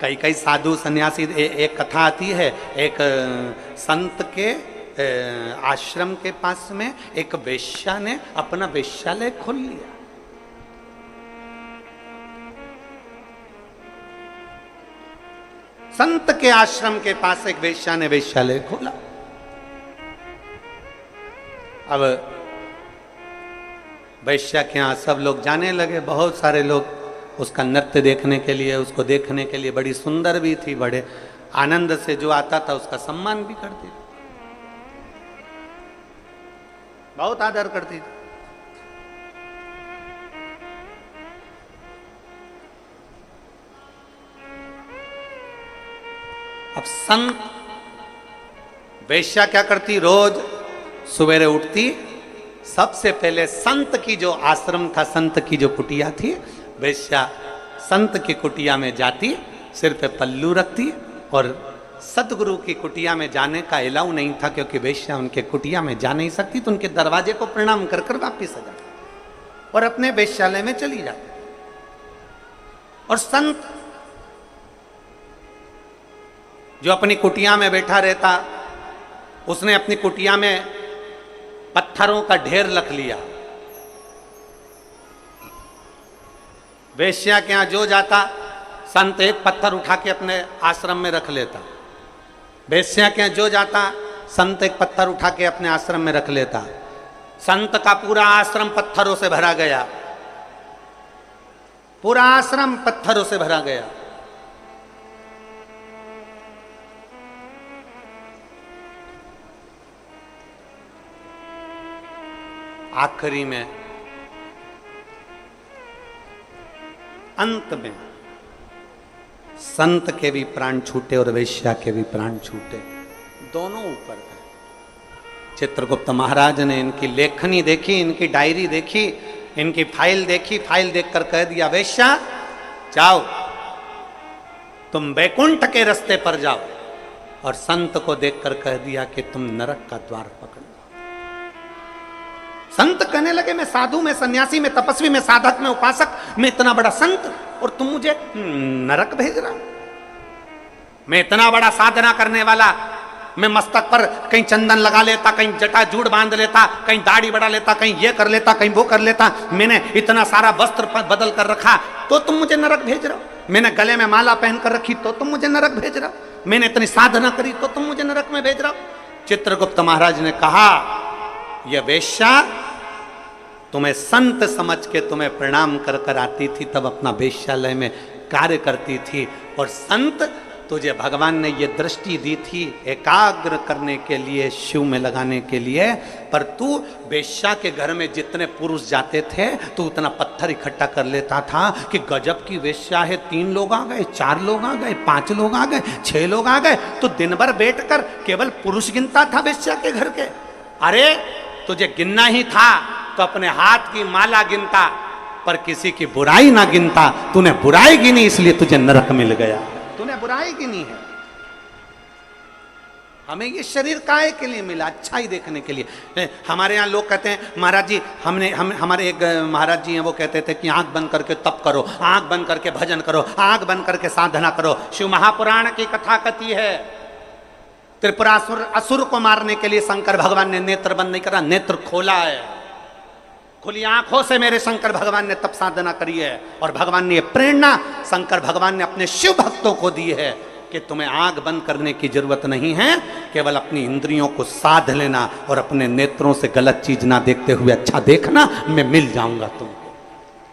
कई साधु सन्यासी, एक कथा आती है, एक संत के आश्रम के पास में एक वेश्या ने अपना वेश्यालय खोल लिया। संत के आश्रम के पास एक वेश्या ने वेश्यालय खोला। अब वैश्या के यहाँ सब लोग जाने लगे, बहुत सारे लोग उसका नृत्य देखने के लिए, उसको देखने के लिए। बड़ी सुंदर भी थी, बड़े आनंद से जो आता था उसका सम्मान भी करती थी, बहुत आदर करती थी। अब संत वैश्या क्या करती, रोज सवेरे उठती, सबसे पहले संत की जो आश्रम था, संत की जो कुटिया थी, वेश्या संत की कुटिया में जाती, सिर पे पल्लू रखती, और सतगुरु की कुटिया में जाने का अलाउ नहीं था, क्योंकि वेश्या उनके कुटिया में जा नहीं सकती, तो उनके दरवाजे को प्रणाम कर कर वापिस आ जाती और अपने वेश्यालय में चली जाती। और संत जो अपनी कुटिया में बैठा रहता, उसने अपनी कुटिया में पत्थरों का ढेर रख लिया। वेश्या के यहां जो जाता, संत एक पत्थर उठा के अपने आश्रम में रख लेता। वेश्या के यहां जो जाता, संत एक पत्थर उठा के अपने आश्रम में रख लेता। संत का पूरा आश्रम पत्थरों से भरा गया, पूरा आश्रम पत्थरों से भरा गया। आखिरी में, अंत में संत के भी प्राण छूटे और वेश्या के भी प्राण छूटे, दोनों ऊपर गए। चित्रगुप्त महाराज ने इनकी लेखनी देखी, इनकी डायरी देखी, इनकी फाइल देखी, फाइल देखकर कह दिया, वेश्या जाओ, तुम बैकुंठ के रास्ते पर जाओ। और संत को देखकर कह दिया कि तुम नरक का द्वार पकड़ लो। संत कहने लगे, मैं साधु, मैं सन्यासी, मैं तपस्वी, मैं साधक, मैं उपासक, मैं इतना बड़ा संत, और तुम मुझे नरक भेज रहा? मैं इतना बड़ा साधना करने वाला, मैं मस्तक पर कहीं चंदन लगा लेता, कहीं जटा जूड़ बांध लेता, कहीं दाढ़ी बढ़ा लेता, कहीं ये कर लेता, कहीं वो कर लेता, मैंने इतना सारा वस्त्र बदल कर रखा, तो तुम मुझे नरक भेज रहे हो? मैंने गले में माला पहन कर रखी, तो तुम मुझे नरक भेज रहे हो? मैंने इतनी साधना करी, तो तुम मुझे नरक में भेज रहे हो? चित्रगुप्त महाराज ने कहा, यह वेश्या तुम्हें संत समझ के तुम्हें प्रणाम कर कर आती थी, तब अपना वेश्यालय में कार्य करती थी, और संत तुझे भगवान ने ये दृष्टि दी थी एकाग्र करने के लिए, शिव में लगाने के लिए, पर तू वेश्या के घर में जितने पुरुष जाते थे तो उतना पत्थर इकट्ठा कर लेता था कि गजब की वेश्या है, 3 लोग आ गए, 4 लोग आ गए, 5 लोग आ गए, 6 लोग आ गए, तो दिन भर बैठकर केवल पुरुष गिनता था वेश्या के घर के। अरे तुझे गिनना ही था तो अपने हाथ की माला गिनता, पर किसी की बुराई ना गिनता। तूने बुराई गिनी, इसलिए तुझे नरक मिल गया। तूने बुराई गिनी है। हमें ये शरीर काहे के लिए मिला? अच्छाई देखने के लिए। हमारे यहाँ लोग कहते हैं, महाराज जी हमारे एक महाराज जी हैं, वो कहते थे कि आंख बंद करके तप करो, आंख बंद करके भजन करो, आंख बंद करके साधना करो। शिव महापुराण की कथा कथी है, त्रिपुरासुर असुर को मारने के लिए शंकर भगवान ने नेत्र बंद नहीं करा, नेत्र खोला है। खुली आंखों से मेरे शंकर भगवान ने तप साधना करी है, और भगवान ने प्रेरणा शंकर भगवान ने अपने शिव भक्तों को दी है कि तुम्हें आंख बंद करने की जरूरत नहीं है, केवल अपनी इंद्रियों को साध लेना और अपने नेत्रों से गलत चीज ना देखते हुए अच्छा देखना, मैं मिल जाऊंगा तुमको,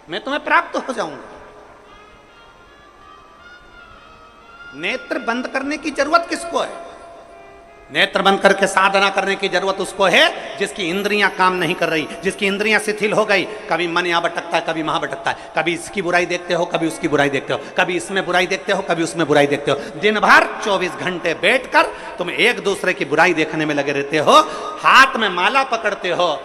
मैं तुम्हें प्राप्त हो जाऊंगा। नेत्र बंद करने की जरूरत किसको है? नेत्र बंद करके साधना करने की जरूरत उसको है जिसकी इंद्रियां काम नहीं कर रही, जिसकी इंद्रियां शिथिल हो गई। कभी मन यहाँ भटकता है, कभी वहां भटकता है, कभी इसकी बुराई देखते हो, कभी उसकी बुराई देखते हो, कभी इसमें बुराई देखते हो, कभी उसमें बुराई देखते हो। दिन भर 24 घंटे बैठकर तुम एक दूसरे की बुराई देखने में लगे रहते हो, हाथ में माला पकड़ते हो,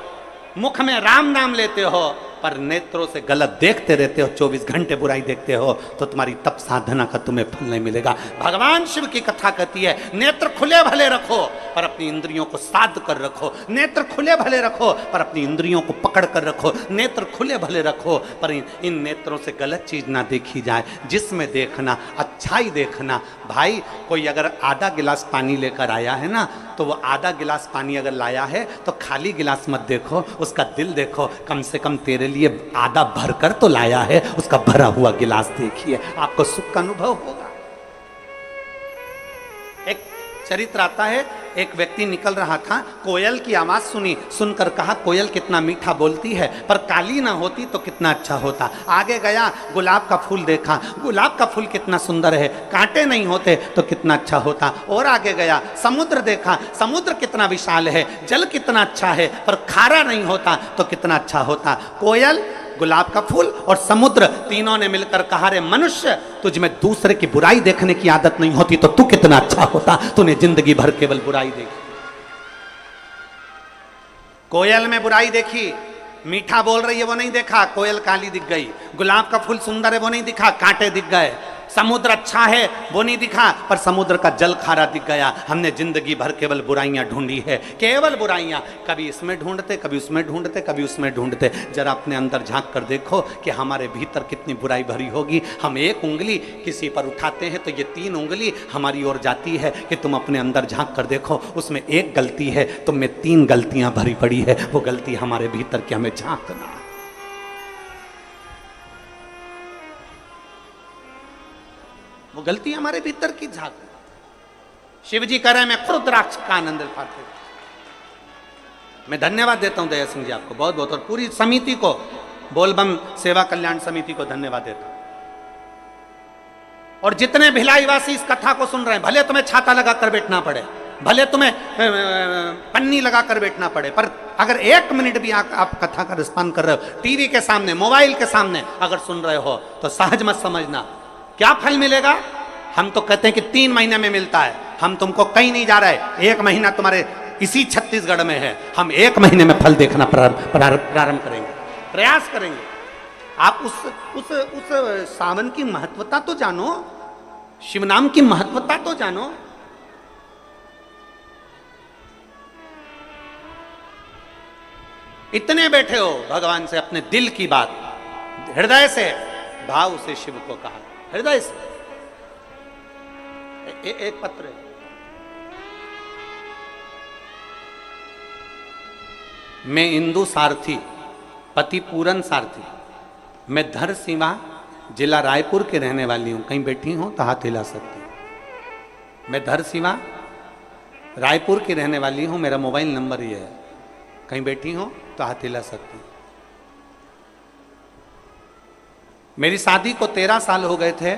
मुख में राम नाम लेते हो, पर नेत्रों से गलत देखते रहते हो, 24 घंटे बुराई देखते हो, तो तुम्हारी तप साधना का तुम्हें फल नहीं मिलेगा। भगवान शिव की कथा कहती है, नेत्र खुले भले रखो पर अपनी इंद्रियों को साध कर रखो, नेत्र खुले भले रखो पर अपनी इंद्रियों को पकड़ कर रखो, नेत्र खुले भले रखो पर इन नेत्रों से गलत चीज ना देखी जाए, जिसमें देखना अच्छाई देखना। भाई कोई अगर आधा गिलास पानी लेकर आया है ना, तो वो आधा गिलास पानी अगर लाया है तो खाली गिलास मत देखो, उसका दिल देखो, कम से कम तेरे लिए आधा भरकर तो लाया है, उसका भरा हुआ गिलास देखिए, आपको सुख का अनुभव होगा। एक चरित्र आता है, एक व्यक्ति निकल रहा था, कोयल की आवाज सुनी, सुनकर कहा कोयल कितना मीठा बोलती है, पर काली ना होती तो कितना अच्छा होता। आगे गया, गुलाब का फूल देखा, गुलाब का फूल कितना सुंदर है, कांटे नहीं होते तो कितना अच्छा होता। और आगे गया, समुद्र देखा, समुद्र कितना विशाल है, जल कितना अच्छा है, पर खारा नहीं होता तो कितना अच्छा होता। कोयल, गुलाब का फूल और समुद्र, तीनों ने मिलकर कहा, रे मनुष्य, तुझ में दूसरे की बुराई देखने की आदत नहीं होती तो तू कितना अच्छा होता, तूने जिंदगी भर केवल बुराई देखी। कोयल में बुराई देखी, मीठा बोल रही है वो नहीं देखा, कोयल काली दिख गई। गुलाब का फूल सुंदर है वो नहीं दिखा, कांटे दिख गए। समुद्र अच्छा है वो नहीं दिखा, पर समुद्र का जल खारा दिख गया। हमने जिंदगी भर केवल बुराइयां ढूंढी है, केवल बुराइयां, कभी इसमें ढूंढते, कभी उसमें ढूंढते, कभी उसमें ढूंढते। जरा अपने अंदर झांक कर देखो कि हमारे भीतर कितनी बुराई भरी होगी। हम एक उंगली किसी पर उठाते हैं तो ये 3 उंगली हमारी ओर जाती है कि तुम अपने अंदर झांक कर देखो, उसमें एक गलती है, तुम में 3 गलतियां भरी पड़ी है। वो गलती हमारे भीतर की हमें झांकना। वो गलती हमारे भीतर की झांक। शिव जी कह रहे हैं मैं खुद रुद्राक्ष का आनंद पाते। मैं धन्यवाद देता हूं दया सिंह जी आपको बहुत बहुत, और पूरी समिति को, बोलबम सेवा कल्याण समिति को धन्यवाद देता हूं। और जितने भिलाई वासी इस कथा को सुन रहे हैं, भले तुम्हें छाता लगा कर बैठना पड़े, भले तुम्हें पन्नी लगा कर बैठना पड़े, पर अगर 1 मिनट भी आप कथा का रिस्पॉन्ड कर रहे हो, टीवी के सामने, मोबाइल के सामने अगर सुन रहे हो, तो सहज मत समझना क्या फल मिलेगा। हम तो कहते हैं कि 3 महीने में मिलता है, हम तुमको कहीं नहीं जा रहे। 1 महीना तुम्हारे इसी छत्तीसगढ़ में है, हम 1 महीने में फल देखना प्रारंभ करेंगे, प्रयास करेंगे। आप उस सावन की महत्वता तो जानो, शिव नाम की महत्वता तो जानो। इतने बैठे हो भगवान से अपने दिल की बात हृदय से भाव से शिव को कहा, हृदय से। एक पत्र है, मैं इंदु सारथी, पति पूरन सारथी, मैं धर सीमा जिला रायपुर के रहने वाली हूं। कहीं बैठी हो तो हाथ हिला सकती हूं। मैं धर सीमा रायपुर की रहने वाली हूं, मेरा मोबाइल नंबर ये है। कहीं बैठी हो तो हाथ हिला सकती हूं। मेरी शादी को 13 साल हो गए थे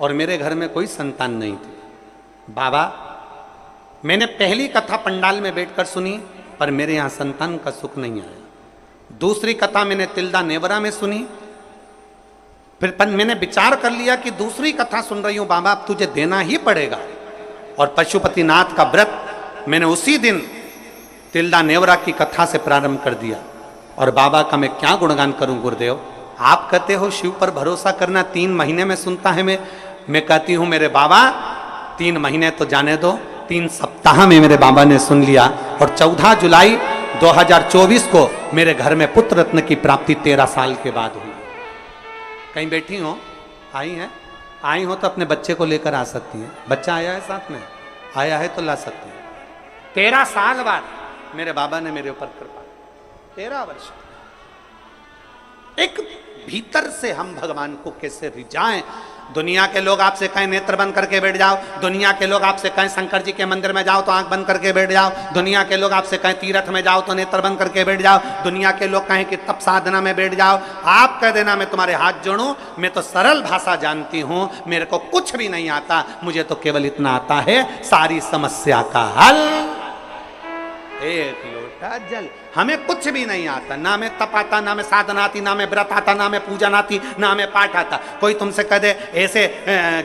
और मेरे घर में कोई संतान नहीं थी। बाबा, मैंने पहली कथा पंडाल में बैठकर सुनी, पर मेरे यहाँ संतान का सुख नहीं आया। दूसरी कथा मैंने तिल्दा नेवरा में सुनी, फिर मैंने विचार कर लिया कि दूसरी कथा सुन रही हूँ बाबा, अब तुझे देना ही पड़ेगा। और पशुपतिनाथ का व्रत मैंने उसी दिन तिल्दा नेवरा की कथा से प्रारंभ कर दिया। और बाबा का मैं क्या गुणगान करूं गुरुदेव। आप कहते हो शिव पर भरोसा करना 3 महीने में सुनता है। मैं कहती हूं मेरे बाबा 3 महीने तो जाने दो, 3 सप्ताह में मेरे बाबा ने सुन लिया। और 14 जुलाई 2024 को मेरे घर में पुत्र रत्न की प्राप्ति 13 साल के बाद हुई। कहीं बैठी हो, आई हो तो अपने बच्चे को लेकर आ सकती हैं। बच्चा आया है साथ में, आया है तो ला सकती हैं। 13 साल बाद मेरे बाबा ने मेरे ऊपर कृपा, 13 वर्ष। एक भीतर से हम भगवान को कैसे रिझाएं। दुनिया के लोग आपसे कहें नेत्र बंद करके बैठ जाओ, दुनिया के लोग आपसे कहें शंकर जी के मंदिर में जाओ तो आंख बंद करके बैठ जाओ, दुनिया के लोग आपसे कहें तीर्थ में जाओ तो नेत्र बंद करके बैठ जाओ, दुनिया के लोग कहें कि तप साधना में बैठ जाओ। आप कह देना मैं तुम्हारे हाथ जोड़ूं, मैं तो सरल भाषा जानती हूं, मेरे को कुछ भी नहीं आता, मुझे तो केवल इतना आता है, सारी समस्या का हल एक लोटा जल। हमें कुछ भी नहीं आता, ना में तप आता, ना में साधना आती, ना में व्रत आता, ना में पूजन आती, ना में पाठ आता। कोई तुमसे कह दे ऐसे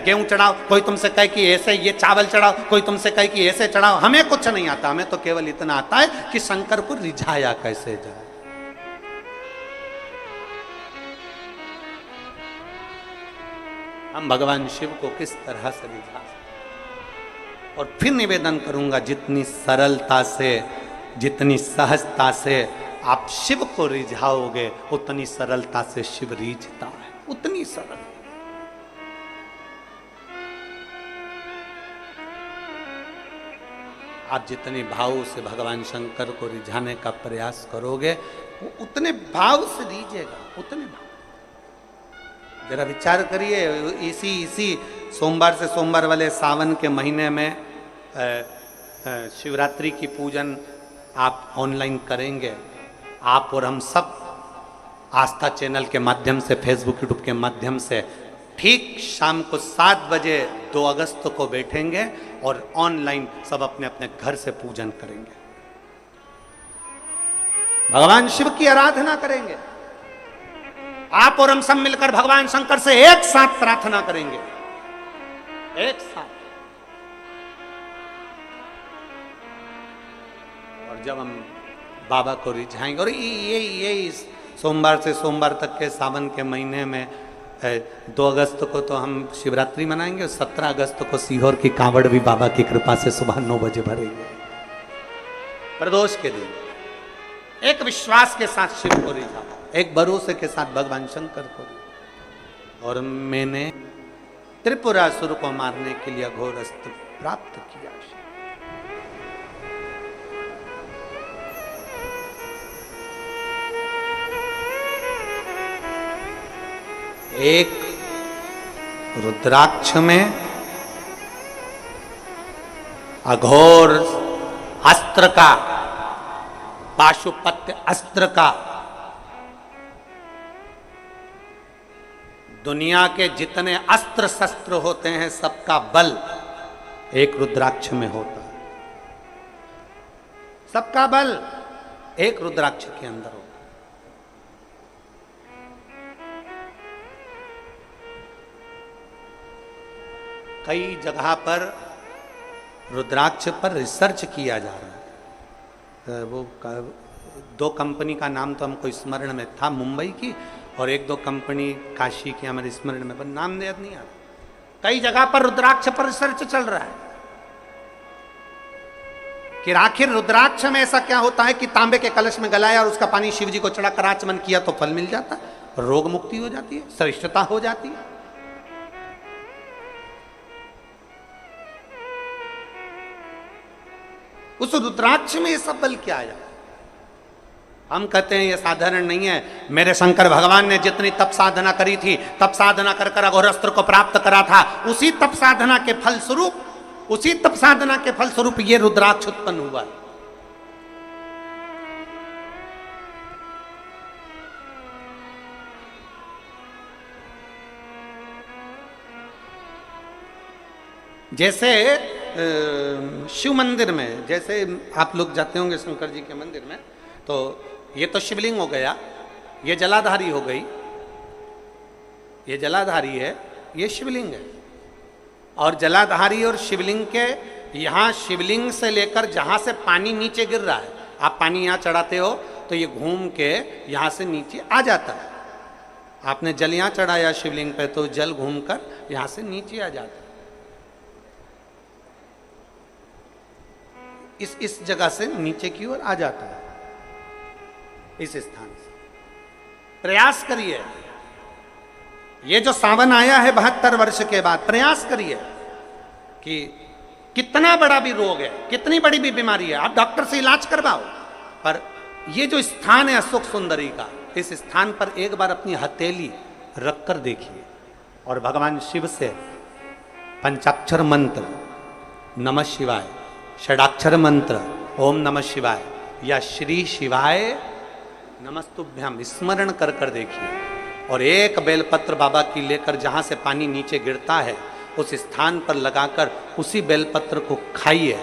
गेहूं चढ़ाओ, कोई तुमसे कहे कि ऐसे ये चावल चढ़ाओ, कोई तुमसे कहे कि ऐसे चढ़ाओ, हमें कुछ नहीं आता। हमें तो केवल इतना आता है कि शंकर को रिझाया कैसे जाए। हम भगवान शिव को किस तरह से रिझा सकते। और फिर निवेदन करूंगा, जितनी सरलता से, जितनी सहजता से आप शिव को रिझाओगे, उतनी सरलता से शिव रिझता है, उतनी सरल। आप जितने भाव से भगवान शंकर को रिझाने का प्रयास करोगे, वो उतने भाव से रिझेगा, उतने भाव। जरा विचार करिए, इसी सोमवार से सोमवार वाले सावन के महीने में शिवरात्रि की पूजन आप ऑनलाइन करेंगे। आप और हम सब आस्था चैनल के माध्यम से, फेसबुक यूट्यूब के माध्यम से ठीक शाम को 7 बजे 2 अगस्त को बैठेंगे और ऑनलाइन सब अपने अपने घर से पूजन करेंगे, भगवान शिव की आराधना करेंगे। आप और हम सब मिलकर भगवान शंकर से एक साथ प्रार्थना करेंगे, एक साथ। और जब हम बाबा को रिझाएंगे, और ये सोमवार से सोमवार तक के सावन के महीने में 2 अगस्त को तो हम शिवरात्रि मनाएंगे, 17 अगस्त को सीहोर की कांवड़ भी बाबा की कृपा से सुबह 9 बजे भरेंगे। प्रदोष के दिन एक विश्वास के साथ शिव को रिझा, एक भरोसे के साथ भगवान शंकर को रिझा। और मैंने त्रिपुरासुर को मारने के लिए घोर अस्त्र प्राप्त किया। एक रुद्राक्ष में अघोर अस्त्र का, पाशुपत्य अस्त्र का, दुनिया के जितने अस्त्र शस्त्र होते हैं सबका बल एक रुद्राक्ष में होता है। सबका बल एक रुद्राक्ष के अंदर होता है। कई जगह पर रुद्राक्ष पर रिसर्च किया जा रहा है। वो 2 कंपनी का नाम तो हमको स्मरण में था, मुंबई की, और 1-2 कंपनी काशी की हमारे स्मरण में, पर नाम याद नहीं आ रहा। कई जगह पर रुद्राक्ष पर रिसर्च चल रहा है कि आखिर रुद्राक्ष में ऐसा क्या होता है कि तांबे के कलश में गलाया और उसका पानी शिव जी को चढ़ाकर आचमन किया तो फल मिल जाता है, रोग मुक्ति हो जाती है, श्रेष्ठता हो जाती है। उस रुद्राक्ष में ये सब बल क्या आया? हम कहते हैं ये साधारण नहीं है। मेरे शंकर भगवान ने जितनी तप साधना करी थी, तप साधना कर कर अघोरस्त्र को प्राप्त करा था, उसी तप साधना के फलस्वरूप ये रुद्राक्ष उत्पन्न हुआ। जैसे शिव मंदिर में, जैसे आप लोग जाते होंगे शंकर जी के मंदिर में, तो ये तो शिवलिंग हो गया, ये जलाधारी हो गई, ये जलाधारी है, ये शिवलिंग है। और जलाधारी और शिवलिंग के यहाँ, शिवलिंग से लेकर जहाँ से पानी नीचे गिर रहा है, आप पानी यहाँ चढ़ाते हो तो ये घूम के यहाँ से नीचे आ जाता है। आपने जल यहाँ चढ़ाया शिवलिंग पे तो जल घूमकर यहाँ से नीचे आ जाता है। इस जगह से नीचे की ओर आ जाता है, इस स्थान से। प्रयास करिए, ये जो सावन आया है 72 वर्ष के बाद, प्रयास करिए कि कितना बड़ा भी रोग है, कितनी बड़ी भी बीमारी है, आप डॉक्टर से इलाज करवाओ, पर ये जो स्थान है अशोक सुंदरी का, इस स्थान पर एक बार अपनी हथेली रखकर देखिए और भगवान शिव से पंचाक्षर मंत्र नमः शिवाय, षडाक्षर मंत्र ओम नमः शिवाय या श्री शिवाय नमस्तुभ्यम स्मरण कर कर देखिए। और एक बेलपत्र बाबा की लेकर जहाँ से पानी नीचे गिरता है उस स्थान पर लगाकर उसी बेलपत्र को खाइए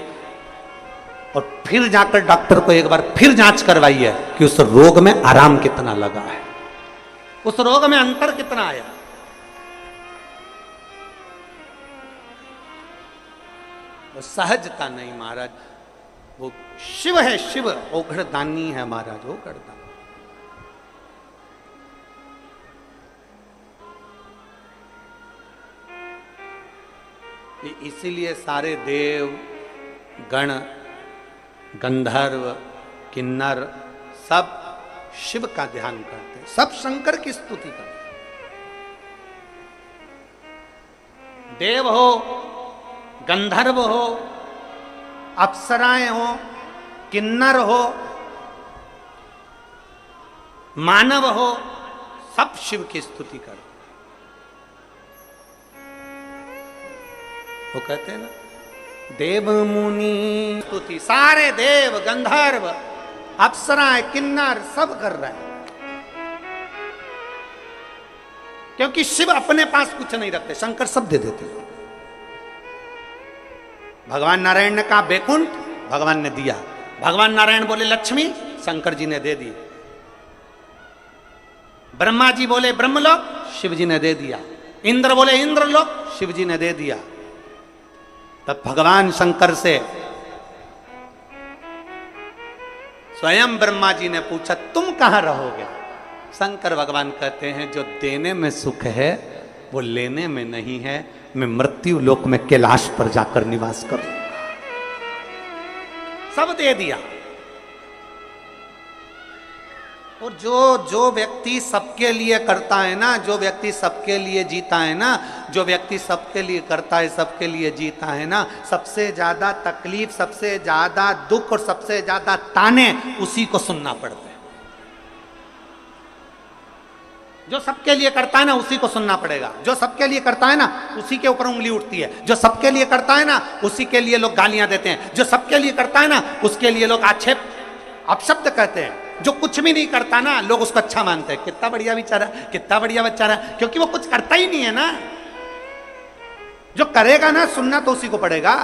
और फिर जाकर डॉक्टर को एक बार फिर जांच करवाइए कि उस रोग में आराम कितना लगा है, उस रोग में अंतर कितना आया। वो सहजता नहीं महाराज, वो शिव है, शिव ओघड़दानी है महाराज, ओघड़दानी। इसीलिए सारे देव गण गंधर्व किन्नर सब शिव का ध्यान करते हैं, सब शंकर की स्तुति करते हैं। देव हो, गंधर्व हो, अप्सराएं हो, किन्नर हो, मानव हो, सब शिव की स्तुति करते हैं। वो कहते हैं ना, देव मुनि स्तुति, सारे देव गंधर्व अप्सराएं किन्नर सब कर रहे हैं, क्योंकि शिव अपने पास कुछ नहीं रखते, शंकर सब दे देते हैं। भगवान नारायण ने कहा बैकुंठ, भगवान ने दिया। भगवान नारायण बोले लक्ष्मी, शंकर जी ने दे दी। ब्रह्मा जी बोले ब्रह्मलोक, शिव जी ने दे दिया। इंद्र बोले इंद्रलोक, शिव जी ने दे दिया। तब भगवान शंकर से स्वयं ब्रह्मा जी ने पूछा तुम कहां रहोगे? शंकर भगवान कहते हैं जो देने में सुख है वो लेने में नहीं है। मैं मृत्यु लोक में कैलाश पर जाकर निवास करूंगा। सब दे दिया। और जो व्यक्ति सबके लिए करता है ना, जो व्यक्ति सबके लिए जीता है ना, जो व्यक्ति सबके लिए करता है, सबके लिए जीता है ना, सबसे ज्यादा तकलीफ, सबसे ज्यादा दुख और सबसे ज्यादा ताने उसी को सुनना पड़ता है। जो सबके लिए करता है ना उसी को सुनना पड़ेगा। जो सबके लिए करता है ना उसी के ऊपर उंगली उठती है। जो सबके लिए करता है ना उसी के लिए लोग गालियां देते हैं। जो सबके लिए करता है ना उसके लिए लोग आक्षेप अपशब्द कहते हैं। जो कुछ भी नहीं करता ना लोग उसको अच्छा मानते हैं, कितना बढ़िया बेचारा, कितना बढ़िया बेचारा, क्योंकि वो कुछ करता ही नहीं है ना। जो करेगा ना सुनना तो उसी को पड़ेगा।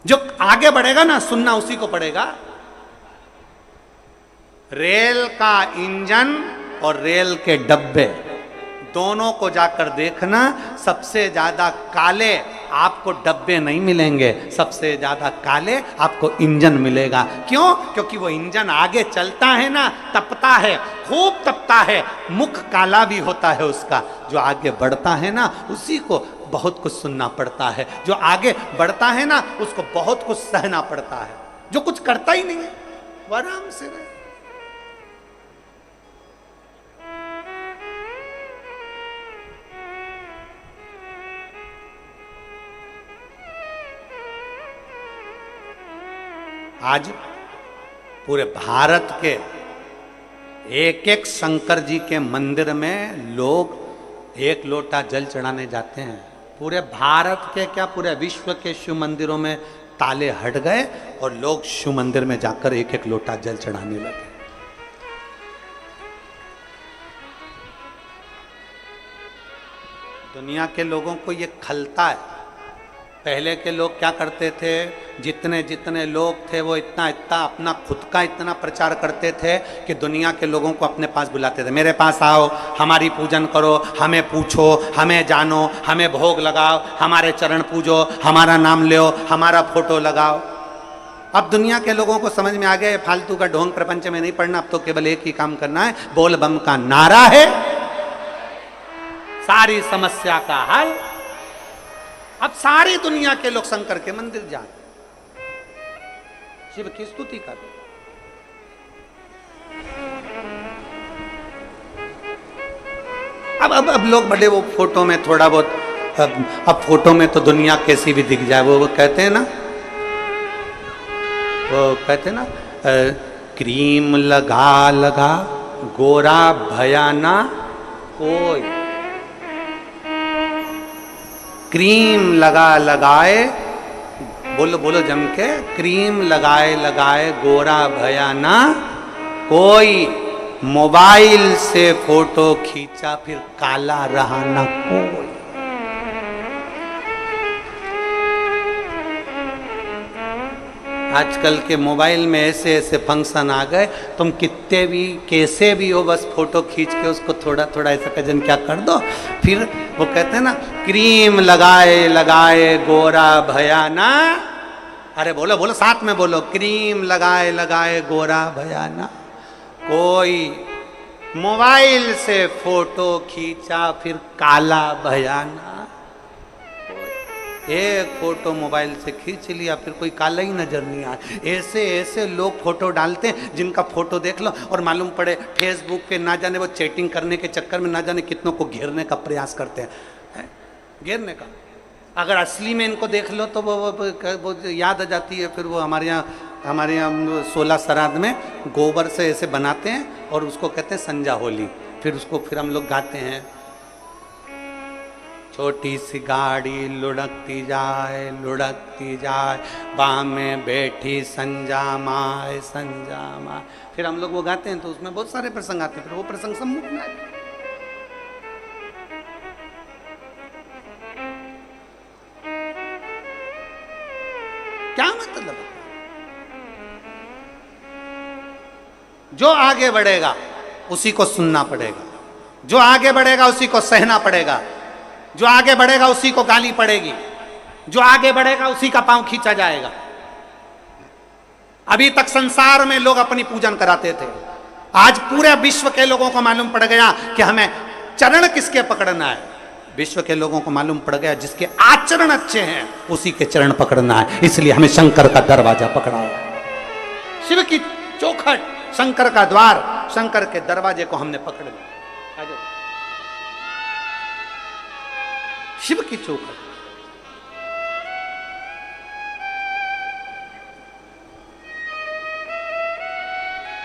जो आगे बढ़ेगा ना सुनना उसी को पड़ेगा। रेल का इंजन और रेल के डब्बे दोनों को जाकर देखना, सबसे ज्यादा काले आपको डब्बे नहीं मिलेंगे, सबसे ज्यादा काले आपको इंजन मिलेगा। क्यों? क्योंकि वो इंजन आगे चलता है ना, तपता है, खूब तपता है, मुख काला भी होता है उसका। जो आगे बढ़ता है ना उसी को बहुत कुछ सुनना पड़ता है। जो आगे बढ़ता है ना उसको बहुत कुछ सहना पड़ता है। जो कुछ करता ही नहीं है वो आराम से रहे। आज पूरे भारत के एक एक शंकर जी के मंदिर में लोग एक लोटा जल चढ़ाने जाते हैं। पूरे भारत के क्या पूरे विश्व के शिव मंदिरों में ताले हट गए और लोग शिव मंदिर में जाकर एक एक लोटा जल चढ़ाने लगे। दुनिया के लोगों को ये खलता है। पहले के लोग क्या करते थे, जितने जितने लोग थे वो इतना इतना अपना खुद का इतना प्रचार करते थे कि दुनिया के लोगों को अपने पास बुलाते थे। मेरे पास आओ, हमारी पूजन करो, हमें पूछो, हमें जानो, हमें भोग लगाओ, हमारे चरण पूजो, हमारा नाम लो, हमारा फोटो लगाओ। अब दुनिया के लोगों को समझ में आ गया फालतू का ढोंग प्रपंच में नहीं पढ़ना। अब तो केवल एक ही काम करना है, बोल बम का नारा है, सारी समस्या का हल। अब सारी दुनिया के लोग शंकर के मंदिर जाते, शिव की स्तुति करते। अब लोग बड़े वो फोटो में थोड़ा बहुत अब फोटो में तो दुनिया कैसी भी दिख जाए, वो कहते हैं ना, वो कहते हैं ना, क्रीम लगा लगा गोरा भयाना कोई, क्रीम लगा लगाए, बोलो बोलो जम के, क्रीम लगाए लगाए गोरा भयाना कोई, मोबाइल से फोटो खींचा फिर काला रहा ना कोई। आजकल के मोबाइल में ऐसे ऐसे फंक्शन आ गए, तुम कितने भी कैसे भी हो बस फोटो खींच के उसको थोड़ा थोड़ा ऐसा कजन क्या कर दो, फिर वो कहते हैं ना क्रीम लगाए लगाए गोरा भयाना। अरे बोलो बोलो साथ में बोलो, क्रीम लगाए लगाए गोरा भयाना कोई, मोबाइल से फोटो खींचा फिर काला भयाना। एक फोटो मोबाइल से खींच लिया फिर कोई काला ही नजर नहीं आया। ऐसे ऐसे लोग फोटो डालते हैं जिनका फोटो देख लो और मालूम पड़े फेसबुक पे ना जाने वो चैटिंग करने के चक्कर में ना जाने कितनों को घेरने का प्रयास करते हैं, घेरने का। अगर असली में इनको देख लो तो वो याद आ जाती है। फिर वो हमारे यहाँ 16 श्राद्ध में गोबर से ऐसे बनाते हैं और उसको कहते हैं संजा होली। फिर हम लोग गाते हैं, छोटी सी गाड़ी लुढ़कती जाए बाह में बैठी संजा माए संजा माए। फिर हम लोग वो गाते हैं तो उसमें बहुत सारे प्रसंग आते हैं, फिर वो प्रसंग सम्मुख में आए। क्या मतलब? जो आगे बढ़ेगा उसी को सुनना पड़ेगा, जो आगे बढ़ेगा उसी को सहना पड़ेगा, जो आगे बढ़ेगा उसी को गाली पड़ेगी, जो आगे बढ़ेगा उसी का पांव खींचा जाएगा। अभी तक संसार में लोग अपनी पूजन कराते थे, आज पूरे विश्व के लोगों को मालूम पड़ गया कि हमें चरण किसके पकड़ना है। विश्व के लोगों को मालूम पड़ गया जिसके आचरण अच्छे हैं उसी के चरण पकड़ना है। इसलिए हमें शंकर का दरवाजा पकड़ा है, शिव की चौखट, शंकर का द्वार, शंकर के दरवाजे को हमने पकड़ लिया। शिव की चौखट